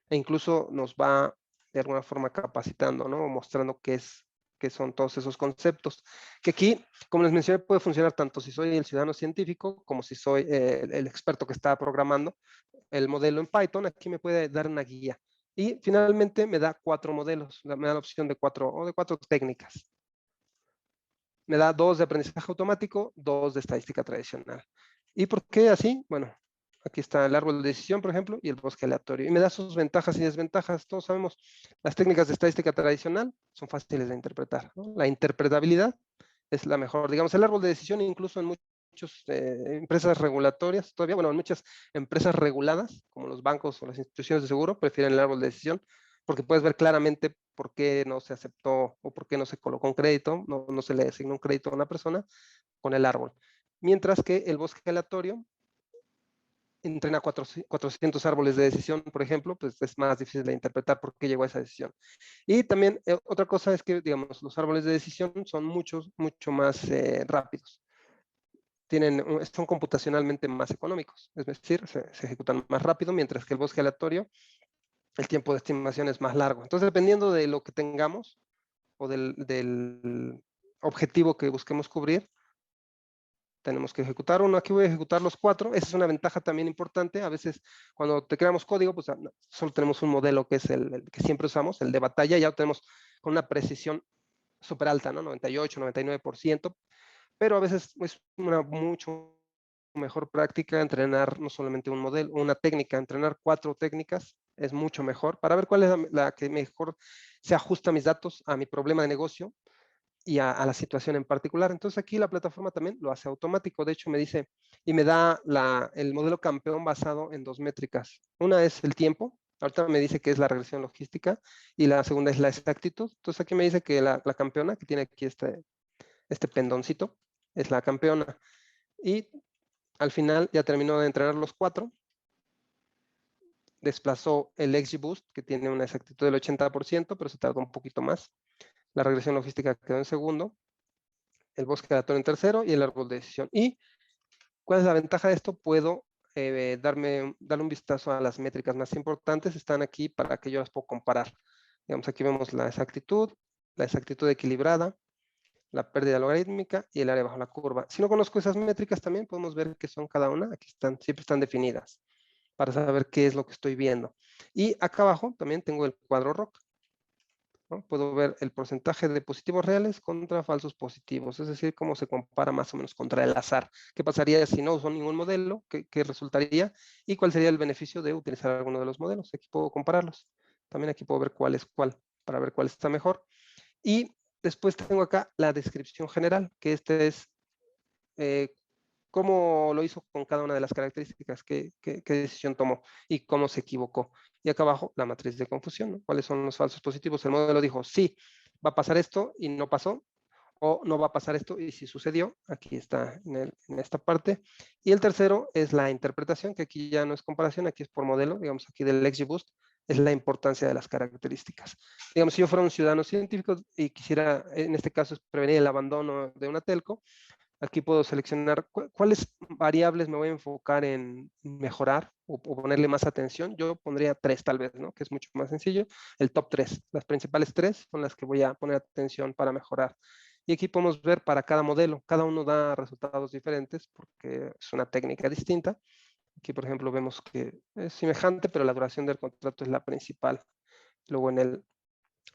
E incluso nos va de alguna forma capacitando, ¿no? Mostrando qué son todos esos conceptos. Que aquí, como les mencioné, puede funcionar tanto si soy el ciudadano científico como si soy el experto que está programando el modelo en Python. Aquí me puede dar una guía. Y finalmente me da 4 modelos. Me da la opción de 4 técnicas. Me da 2 de aprendizaje automático, 2 de estadística tradicional. ¿Y por qué así? Bueno, Aquí está el árbol de decisión, por ejemplo, y el bosque aleatorio. Y me da sus ventajas y desventajas. Todos sabemos, las técnicas de estadística tradicional son fáciles de interpretar, ¿no? La interpretabilidad es la mejor. Digamos, el árbol de decisión, incluso en muchas empresas regulatorias, todavía, bueno, en muchas empresas reguladas, como los bancos o las instituciones de seguro, prefieren el árbol de decisión, porque puedes ver claramente por qué no se aceptó o por qué no se colocó un crédito, no se le asignó un crédito a una persona con el árbol. Mientras que el bosque aleatorio entrena 400 árboles de decisión, por ejemplo, pues es más difícil de interpretar por qué llegó a esa decisión. Y también otra cosa es que, digamos, los árboles de decisión son mucho más rápidos. Son computacionalmente más económicos, es decir, se ejecutan más rápido, mientras que el bosque aleatorio, el tiempo de estimación es más largo. Entonces, dependiendo de lo que tengamos o del objetivo que busquemos cubrir, tenemos que ejecutar uno. Aquí voy a ejecutar los 4. Esa es una ventaja también importante. A veces cuando te creamos código, pues solo tenemos un modelo que es el que siempre usamos, el de batalla. Ya lo tenemos con una precisión súper alta, ¿no? 98, 99%. Pero a veces es una mucho mejor práctica entrenar no solamente un modelo, una técnica, entrenar 4 técnicas es mucho mejor para ver cuál es la que mejor se ajusta a mis datos, a mi problema de negocio y a la situación en particular. Entonces aquí la plataforma también lo hace automático. De hecho me dice y me da el modelo campeón basado en 2 métricas. Una es el tiempo. Ahorita me dice que es la regresión logística y la segunda es la exactitud. Entonces aquí me dice que la campeona, que tiene aquí este pendoncito, es la campeona. Y al final ya terminó de entrenar los 4. Desplazó el XGBoost, que tiene una exactitud del 80%, pero se tardó un poquito más. La regresión logística quedó en segundo, el bosque aleatorio en tercero y el árbol de decisión. ¿Y cuál es la ventaja de esto? Puedo darle un vistazo a las métricas más importantes. Están aquí para que yo las puedo comparar. Digamos, aquí vemos la exactitud equilibrada, la pérdida logarítmica y el área bajo la curva. Si no conozco esas métricas también podemos ver qué son cada una. Aquí siempre están definidas para saber qué es lo que estoy viendo. Y acá abajo también tengo el cuadro ROC, ¿no? Puedo ver el porcentaje de positivos reales contra falsos positivos, es decir, cómo se compara más o menos contra el azar. ¿Qué pasaría si no uso ningún modelo? ¿Qué resultaría? ¿Y cuál sería el beneficio de utilizar alguno de los modelos? Aquí puedo compararlos. También aquí puedo ver cuál es cuál, para ver cuál está mejor. Y después tengo acá la descripción general, que es cómo lo hizo con cada una de las características, qué decisión tomó y cómo se equivocó. Y acá abajo la matriz de confusión, ¿no? ¿Cuáles son los falsos positivos? El modelo dijo, sí, va a pasar esto y no pasó, o no va a pasar esto y sí sucedió. Aquí está en esta parte. Y el tercero es la interpretación, que aquí ya no es comparación, aquí es por modelo, digamos aquí del XGBoost, es la importancia de las características. Digamos, si yo fuera un ciudadano científico y quisiera, en este caso, prevenir el abandono de una telco, aquí puedo seleccionar cuáles variables me voy a enfocar en mejorar o ponerle más atención. Yo pondría 3 tal vez, ¿no? Que es mucho más sencillo. El top 3. Las principales 3 son las que voy a poner atención para mejorar. Y aquí podemos ver para cada modelo. Cada uno da resultados diferentes porque es una técnica distinta. Aquí, por ejemplo, vemos que es semejante, pero la duración del contrato es la principal. Luego en el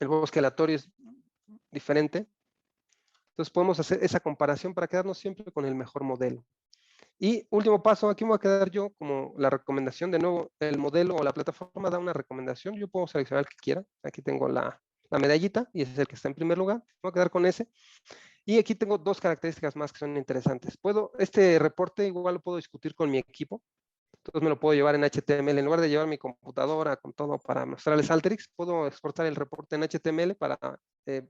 bosque aleatorio es diferente. Entonces podemos hacer esa comparación para quedarnos siempre con el mejor modelo. Y último paso, aquí me voy a quedar yo como la recomendación. De nuevo, el modelo o la plataforma da una recomendación. Yo puedo seleccionar el que quiera. Aquí tengo la medallita y ese es el que está en primer lugar. Me voy a quedar con ese. Y aquí tengo 2 características más que son interesantes. Este reporte igual lo puedo discutir con mi equipo. Entonces me lo puedo llevar en HTML. En lugar de llevar mi computadora con todo para mostrarles Alteryx, puedo exportar el reporte en HTML para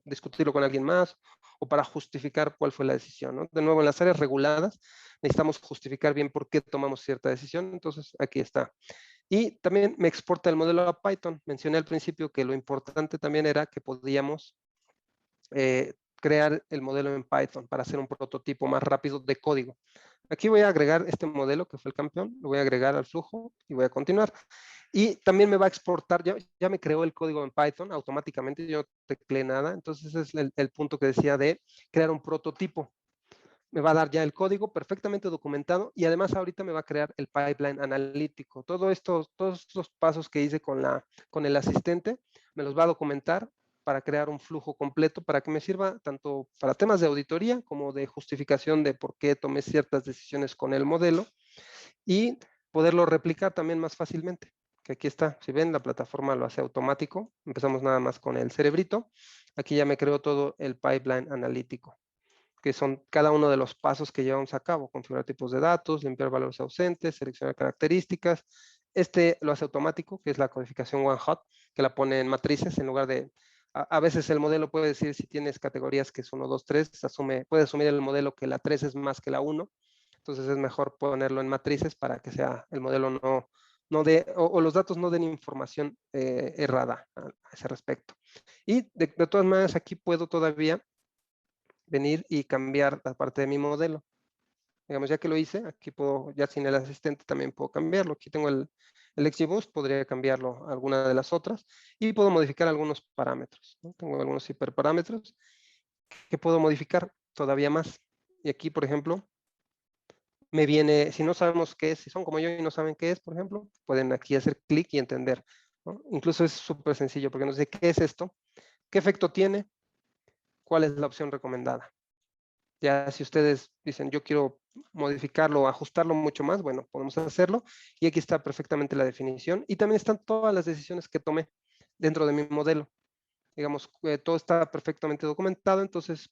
discutirlo con alguien más o para justificar cuál fue la decisión, ¿no? De nuevo, en las áreas reguladas necesitamos justificar bien por qué tomamos cierta decisión. Entonces aquí está. Y también me exporta el modelo a Python. Mencioné al principio que lo importante también era que podíamos crear el modelo en Python para hacer un prototipo más rápido de código. Aquí voy a agregar este modelo que fue el campeón, lo voy a agregar al flujo y voy a continuar. Y también me va a exportar, ya me creó el código en Python automáticamente, yo no tecleé nada. Entonces ese es el punto que decía de crear un prototipo. Me va a dar ya el código perfectamente documentado y además ahorita me va a crear el pipeline analítico. Todos estos pasos que hice con el asistente me los va a documentar para crear un flujo completo para que me sirva tanto para temas de auditoría como de justificación de por qué tomé ciertas decisiones con el modelo. Y poderlo replicar también más fácilmente. Que aquí está, si ven, la plataforma lo hace automático. Empezamos nada más con el cerebrito. Aquí ya me creó todo el pipeline analítico, que son cada uno de los pasos que llevamos a cabo: configurar tipos de datos, limpiar valores ausentes, seleccionar características. Este lo hace automático, que es la codificación one hot, que la pone en matrices en lugar de... A veces el modelo puede decir, si tienes categorías que es 1, 2, 3, puede asumir el modelo que la 3 es más que la 1. Entonces es mejor ponerlo en matrices para que sea el modelo no dé, o los datos no den información errada a ese respecto. Y de todas maneras aquí puedo todavía venir y cambiar la parte de mi modelo. Digamos, ya que lo hice, aquí puedo, ya sin el asistente también puedo cambiarlo. Aquí tengo el XGBoost, podría cambiarlo a alguna de las otras, y puedo modificar algunos parámetros, ¿no? Tengo algunos hiperparámetros que puedo modificar todavía más. Y aquí, por ejemplo, me viene, si no sabemos qué es, si son como yo y no saben qué es, por ejemplo, pueden aquí hacer clic y entender, ¿no? Incluso es súper sencillo, porque nos dice qué es esto, qué efecto tiene, cuál es la opción recomendada. Ya si ustedes dicen, yo quiero modificarlo o ajustarlo mucho más, bueno, podemos hacerlo. Y aquí está perfectamente la definición. Y también están todas las decisiones que tomé dentro de mi modelo. Digamos, todo está perfectamente documentado. Entonces,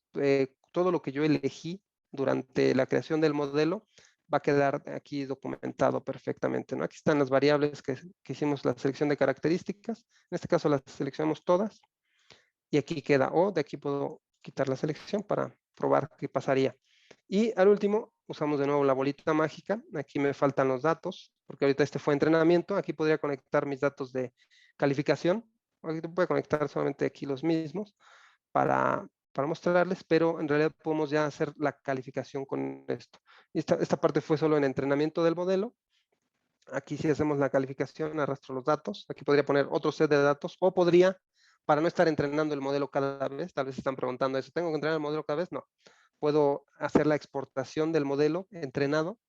todo lo que yo elegí durante la creación del modelo va a quedar aquí documentado perfectamente, ¿no? Aquí están las variables que hicimos la selección de características. En este caso las seleccionamos todas. Y aquí queda, o de aquí puedo quitar la selección para probar qué pasaría. Y al último, usamos de nuevo la bolita mágica. Aquí me faltan los datos, porque ahorita este fue entrenamiento. Aquí podría conectar mis datos de calificación. Aquí te puede conectar solamente aquí los mismos para mostrarles, pero en realidad podemos ya hacer la calificación con esto. Y esta parte fue solo en entrenamiento del modelo. Aquí si hacemos la calificación, arrastro los datos. Aquí podría poner otro set de datos, o podría, para no estar entrenando el modelo cada vez, tal vez están preguntando eso, ¿tengo que entrenar el modelo cada vez? No. Puedo hacer la exportación del modelo entrenado,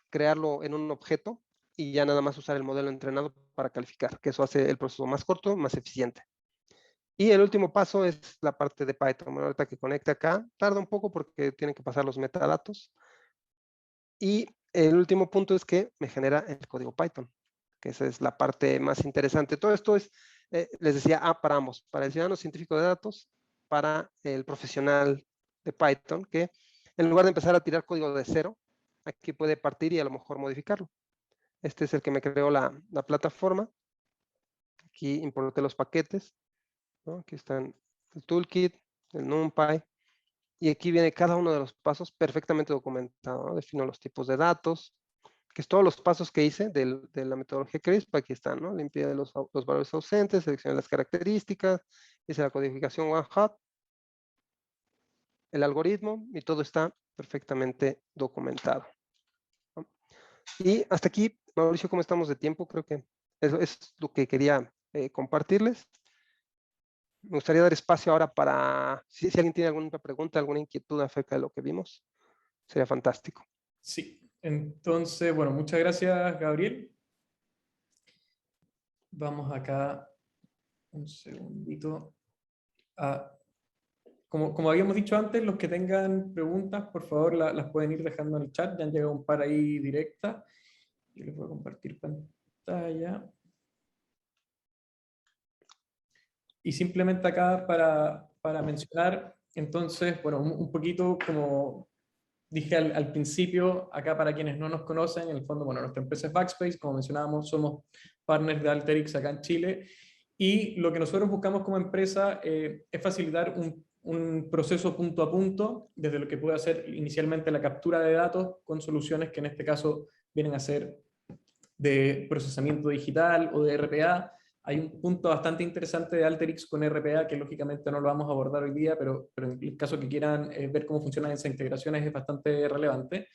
crearlo en un objeto y ya nada más usar el modelo entrenado para calificar, que eso hace el proceso más corto, más eficiente. Y el último paso es la parte de Python. Bueno, ahorita que conecte acá, tarda un poco porque tienen que pasar los metadatos. Y el último punto es que me genera el código Python, que esa es la parte más interesante. Todo esto es, les decía, para ambos, para el ciudadano científico de datos, para el profesional de Python, que en lugar de empezar a tirar código de cero, aquí puede partir y a lo mejor modificarlo. Este es el que me creó la plataforma. Aquí importé los paquetes, ¿no? Aquí están el toolkit, el NumPy, y aquí viene cada uno de los pasos perfectamente documentado, ¿no? Defino los tipos de datos, que es todos los pasos que hice de la metodología CRISP. Aquí están, ¿no? Limpia de los valores ausentes, seleccioné las características, hice la codificación one hot, el algoritmo, y todo está perfectamente documentado, ¿no? Y hasta aquí, Mauricio, ¿cómo estamos de tiempo? Creo que eso es lo que quería compartirles. Me gustaría dar espacio ahora para, si alguien tiene alguna pregunta, alguna inquietud acerca de lo que vimos, sería fantástico. Sí, entonces, bueno, muchas gracias, Gabriel. Vamos acá, un segundito. Como habíamos dicho antes, los que tengan preguntas, por favor, las pueden ir dejando en el chat. Ya han llegado un par ahí directas. Yo les voy a compartir pantalla. Y simplemente acá para mencionar, entonces, bueno, un poquito como dije al principio, acá para quienes no nos conocen, en el fondo, bueno, nuestra empresa es Backspace, como mencionábamos, somos partners de Alteryx acá en Chile, y lo que nosotros buscamos como empresa es facilitar un proceso punto a punto, desde lo que puede hacer inicialmente la captura de datos, con soluciones que en este caso vienen a ser de procesamiento digital o de RPA. Hay un punto bastante interesante de Alteryx con RPA que lógicamente no lo vamos a abordar hoy día, pero en el caso que quieran ver cómo funcionan esas integraciones es bastante relevante.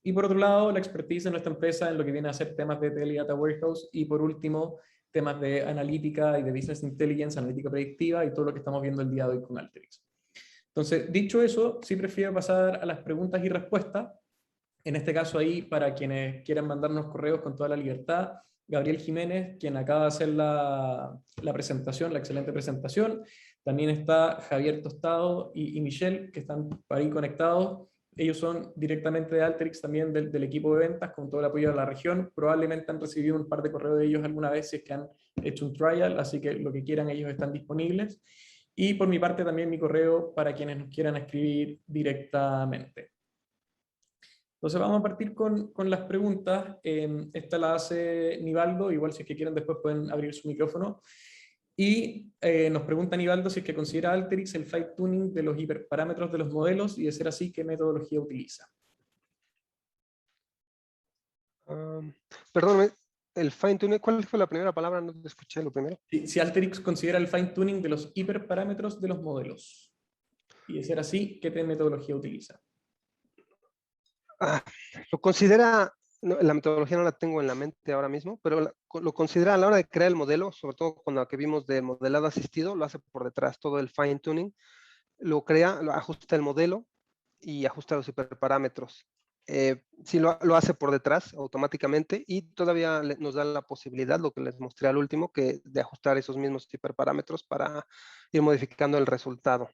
Y por otro lado, la expertise de nuestra empresa en lo que viene a ser temas de ETL y Data Warehouse, y por último, temas de analítica y de Business Intelligence, analítica predictiva y todo lo que estamos viendo el día de hoy con Alteryx. Entonces, dicho eso, sí prefiero pasar a las preguntas y respuestas. En este caso ahí, para quienes quieran mandarnos correos con toda la libertad, Gabriel Jiménez, quien acaba de hacer la presentación, la excelente presentación. También está Javier Tostado y Michelle, que están ahí conectados. ellos son directamente de Alteryx también del equipo de ventas, con todo el apoyo de la región. Probablemente han recibido un par de correos de ellos alguna vez si es que han hecho un trial, así que lo que quieran ellos están disponibles. Y por mi parte también mi correo para quienes nos quieran escribir directamente. Entonces vamos a partir con las preguntas. Esta la hace Nivaldo, igual si es que quieren después pueden abrir su micrófono. Y nos pregunta Nivaldo si es que considera Alteryx el fine tuning de los hiperparámetros de los modelos y de ser así, ¿qué metodología utiliza? Perdón, el fine tuning, ¿cuál fue la primera palabra? No te escuché lo primero. Si Alteryx considera el fine tuning de los hiperparámetros de los modelos y de ser así, ¿qué metodología utiliza? Lo considera, la metodología no la tengo en la mente ahora mismo, pero lo considera a la hora de crear el modelo, sobre todo con lo que vimos del modelado asistido, lo hace por detrás, todo el fine tuning, lo crea, lo ajusta el modelo y ajusta los hiperparámetros. Sí, lo hace por detrás automáticamente y todavía nos da la posibilidad, lo que les mostré al último, de ajustar esos mismos hiperparámetros para ir modificando el resultado.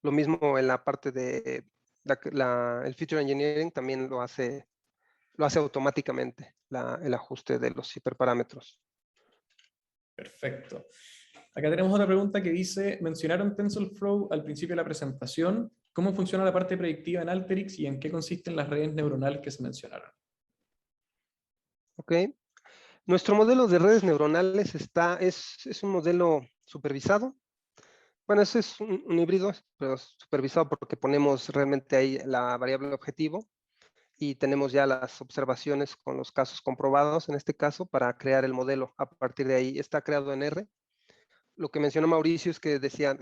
Lo mismo en la parte de el feature engineering también lo hace automáticamente, el ajuste de los hiperparámetros. Perfecto. Acá tenemos otra pregunta que dice, mencionaron TensorFlow al principio de la presentación. ¿Cómo funciona la parte predictiva en Alteryx y en qué consisten las redes neuronales que se mencionaron? Ok. Nuestro modelo de redes neuronales es un modelo supervisado. Bueno, ese es un híbrido, pero supervisado porque ponemos realmente ahí la variable objetivo y tenemos ya las observaciones con los casos comprobados, en este caso, para crear el modelo. A partir de ahí está creado en R. Lo que mencionó Mauricio es que decían,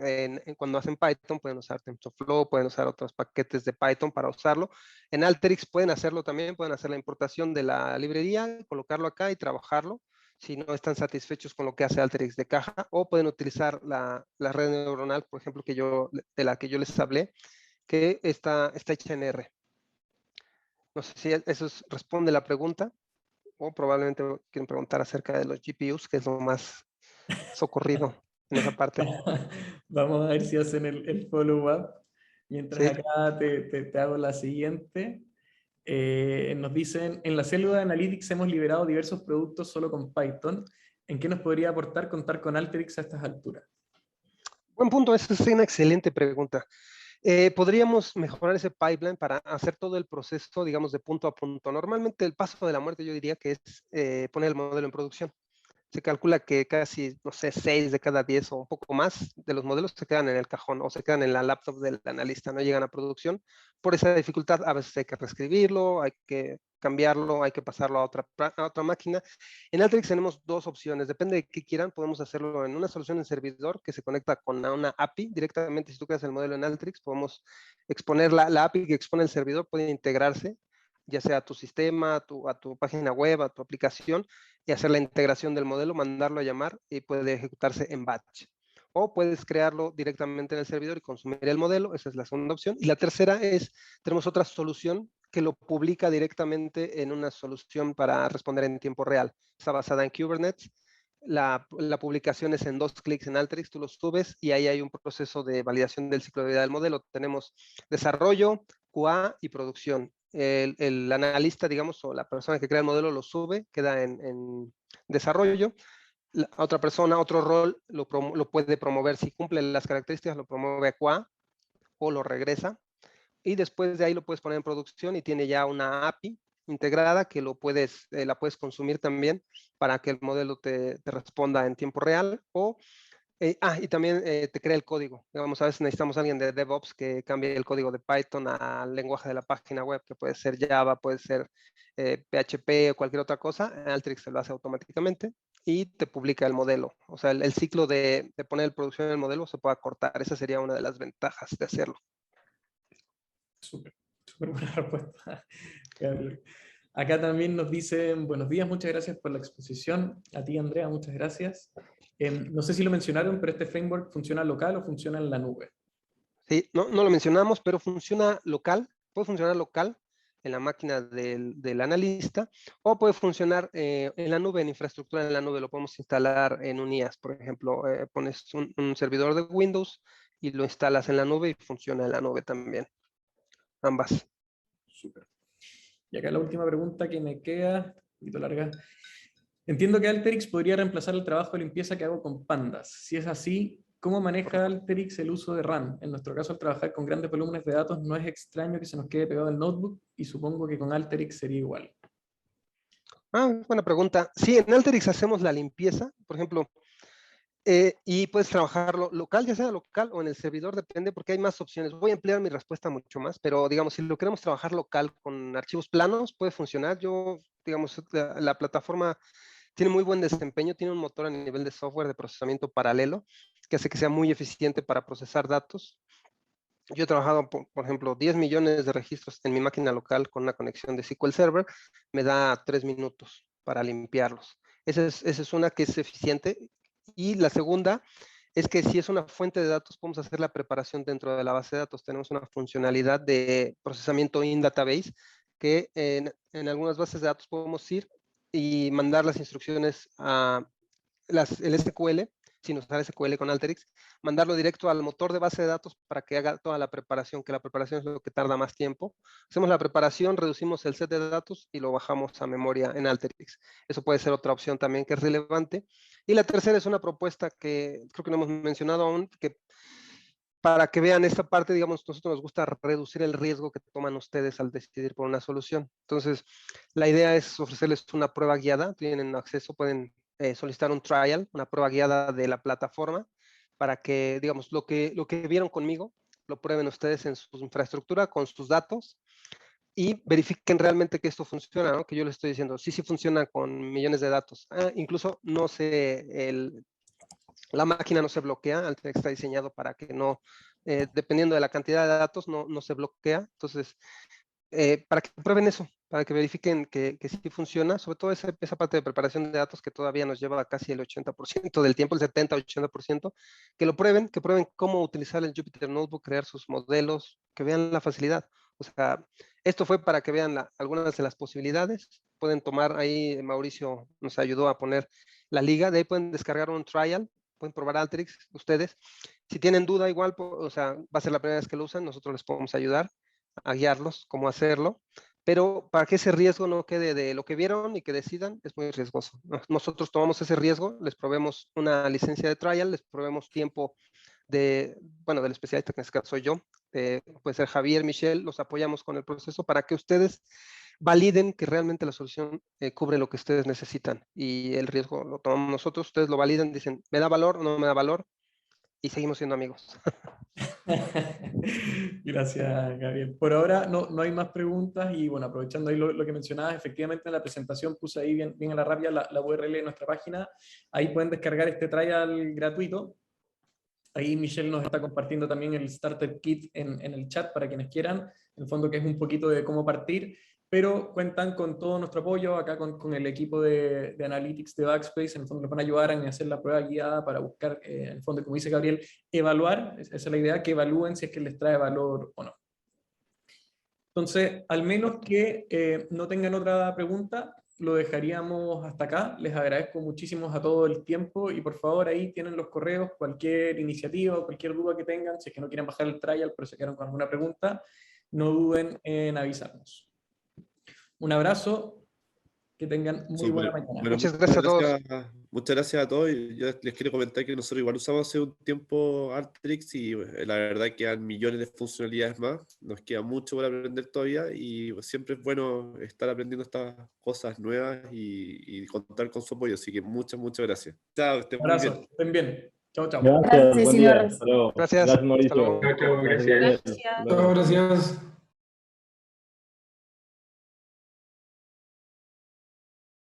cuando hacen Python pueden usar TensorFlow, pueden usar otros paquetes de Python para usarlo. En Alteryx pueden hacerlo también, pueden hacer la importación de la librería, colocarlo acá y trabajarlo, si no están satisfechos con lo que hace Alteryx de caja, o pueden utilizar la red neuronal, por ejemplo, de la que yo les hablé, que está hecha en R. No sé si eso responde la pregunta, o probablemente quieren preguntar acerca de los GPUs, que es lo más socorrido en esa parte. Vamos a ver si hacen el follow-up. Mientras Sí. acá te hago la siguiente. Nos dicen, en la célula de Analytics hemos liberado diversos productos solo con Python. ¿En qué nos podría aportar contar con Alteryx a estas alturas? Buen punto, esa es una excelente pregunta. Podríamos mejorar ese pipeline para hacer todo el proceso, digamos, de punto a punto. Normalmente el paso de la muerte yo diría que es poner el modelo en producción. Se calcula que casi, no sé, 6 de cada 10 o un poco más de los modelos se quedan en el cajón o se quedan en la laptop del analista, no llegan a producción. Por esa dificultad, a veces hay que reescribirlo, hay que cambiarlo, hay que pasarlo a otra máquina. En Alteryx tenemos dos opciones, depende de qué quieran, podemos hacerlo en una solución en servidor que se conecta con una API directamente. Si tú creas el modelo en Alteryx, podemos exponer la API que expone el servidor, puede integrarse ya sea a tu sistema, a tu página web, a tu aplicación, y hacer la integración del modelo, mandarlo a llamar y puede ejecutarse en batch. O puedes crearlo directamente en el servidor y consumir el modelo, esa es la segunda opción. Y la tercera tenemos otra solución que lo publica directamente en una solución para responder en tiempo real. Está basada en Kubernetes. La publicación es en 2 clics en Alteryx, tú lo subes y ahí hay un proceso de validación del ciclo de vida del modelo. Tenemos desarrollo, QA y producción. El analista, digamos, o la persona que crea el modelo lo sube, queda en desarrollo. La otra persona, otro rol, lo puede promover. Si cumple las características, lo promueve a QA o lo regresa. Y después de ahí lo puedes poner en producción y tiene ya una API integrada que la puedes consumir también para que el modelo te responda en tiempo real. Y también te crea el código. Digamos, a veces necesitamos a alguien de DevOps que cambie el código de Python al lenguaje de la página web, que puede ser Java, puede ser PHP o cualquier otra cosa. Alteryx se lo hace automáticamente y te publica el modelo. O sea, el ciclo de poner en producción el modelo se puede acortar. Esa sería una de las ventajas de hacerlo. Súper buena respuesta, Gabriel. Acá también nos dicen, buenos días, muchas gracias por la exposición. A ti, Andrea, muchas gracias. No sé si lo mencionaron, pero este framework funciona local o funciona en la nube. Sí, no lo mencionamos, pero funciona local. Puede funcionar local en la máquina del analista o puede funcionar en la nube, en infraestructura en la nube. Lo podemos instalar en un IaaS, por ejemplo. Pones un servidor de Windows y lo instalas en la nube y funciona en la nube también. ambas. Súper. Y acá la última pregunta que me queda, un poquito larga. Entiendo que Alteryx podría reemplazar el trabajo de limpieza que hago con pandas. Si es así, ¿cómo maneja Alteryx el uso de RAM? En nuestro caso, al trabajar con grandes volúmenes de datos, no es extraño que se nos quede pegado el notebook y supongo que con Alteryx sería igual. Buena pregunta. Sí, en Alteryx hacemos la limpieza, por ejemplo, y puedes trabajarlo local, ya sea local o en el servidor, depende, porque hay más opciones. Voy a ampliar mi respuesta mucho más, pero digamos, si lo queremos trabajar local con archivos planos, puede funcionar. Digamos, la plataforma tiene muy buen desempeño, tiene un motor a nivel de software de procesamiento paralelo, que hace que sea muy eficiente para procesar datos. Yo he trabajado, por ejemplo, 10 millones de registros en mi máquina local con una conexión de SQL Server, me da 3 minutos para limpiarlos. Esa es una que es eficiente. Y la segunda es que si es una fuente de datos, podemos hacer la preparación dentro de la base de datos. Tenemos una funcionalidad de procesamiento in database que en algunas bases de datos podemos ir y mandar las instrucciones a el SQL, sin usar SQL con Alteryx, mandarlo directo al motor de base de datos para que haga toda la preparación, que la preparación es lo que tarda más tiempo. Hacemos la preparación, reducimos el set de datos y lo bajamos a memoria en Alteryx. Eso puede ser otra opción también que es relevante. Y la tercera es una propuesta que creo que no hemos mencionado aún, que para que vean esta parte, digamos, nosotros nos gusta reducir el riesgo que toman ustedes al decidir por una solución. Entonces, la idea es ofrecerles una prueba guiada, tienen acceso, pueden solicitar un trial, una prueba guiada de la plataforma, para que, digamos, lo que vieron conmigo, lo prueben ustedes en su infraestructura, con sus datos, y verifiquen realmente que esto funciona, ¿no? Que yo les estoy diciendo, sí funciona con millones de datos. Incluso no sé, la máquina no se bloquea, Alteryx está diseñado para que no, dependiendo de la cantidad de datos, no se bloquea. Entonces, para que prueben eso, para que verifiquen que sí funciona, sobre todo esa parte de preparación de datos que todavía nos lleva casi el 80% del tiempo, el 70-80%, que lo prueben, que prueben cómo utilizar el Jupyter Notebook, crear sus modelos, que vean la facilidad. O sea, esto fue para que vean algunas de las posibilidades. Pueden tomar ahí, Mauricio nos ayudó a poner la liga, de ahí pueden descargar un trial, pueden probar Alteryx ustedes. Si tienen duda igual, o sea, va a ser la primera vez que lo usan, nosotros les podemos ayudar a guiarlos cómo hacerlo, pero para que ese riesgo no quede de lo que vieron y que decidan, es muy riesgoso. Nosotros tomamos ese riesgo, les proveemos una licencia de trial, les proveemos tiempo del especialista, que en este caso soy yo, puede ser Javier, Michelle, los apoyamos con el proceso para que ustedes validen que realmente la solución cubre lo que ustedes necesitan, y el riesgo lo tomamos nosotros, ustedes lo validan, dicen, ¿me da valor o no me da valor? Y seguimos siendo amigos. Gracias, Gabriel. Por ahora no hay más preguntas y bueno, aprovechando ahí lo que mencionabas, efectivamente en la presentación puse ahí bien a la rápida la URL de nuestra página. Ahí pueden descargar este trial gratuito. Ahí Michelle nos está compartiendo también el Starter Kit en el chat para quienes quieran, en el fondo que es un poquito de cómo partir, pero cuentan con todo nuestro apoyo, acá con el equipo de Analytics de Backspace, en el fondo nos van a ayudar a hacer la prueba guiada para buscar, en el fondo, como dice Gabriel, evaluar, esa es la idea, que evalúen si es que les trae valor o no. Entonces, al menos que no tengan otra pregunta, lo dejaríamos hasta acá. Les agradezco muchísimo a todo el tiempo y por favor ahí tienen los correos, cualquier iniciativa, cualquier duda que tengan, si es que no quieren bajar el trial pero se quedaron con alguna pregunta, no duden en avisarnos. Un abrazo, que tengan muy buena mañana. Bueno, muchas gracias a todos. Muchas gracias a todos. Y yo les quiero comentar que nosotros igual usamos hace un tiempo Alteryx y la verdad que quedan millones de funcionalidades más. Nos queda mucho por aprender todavía y siempre es bueno estar aprendiendo estas cosas nuevas y contar con su apoyo. Así que muchas gracias. Chao, estén muy bien. Estén bien. Chao. Gracias, buen día. Hasta luego. Gracias. Gracias, Mauricio. Hasta luego. Chao, gracias. Gracias. Chao, gracias.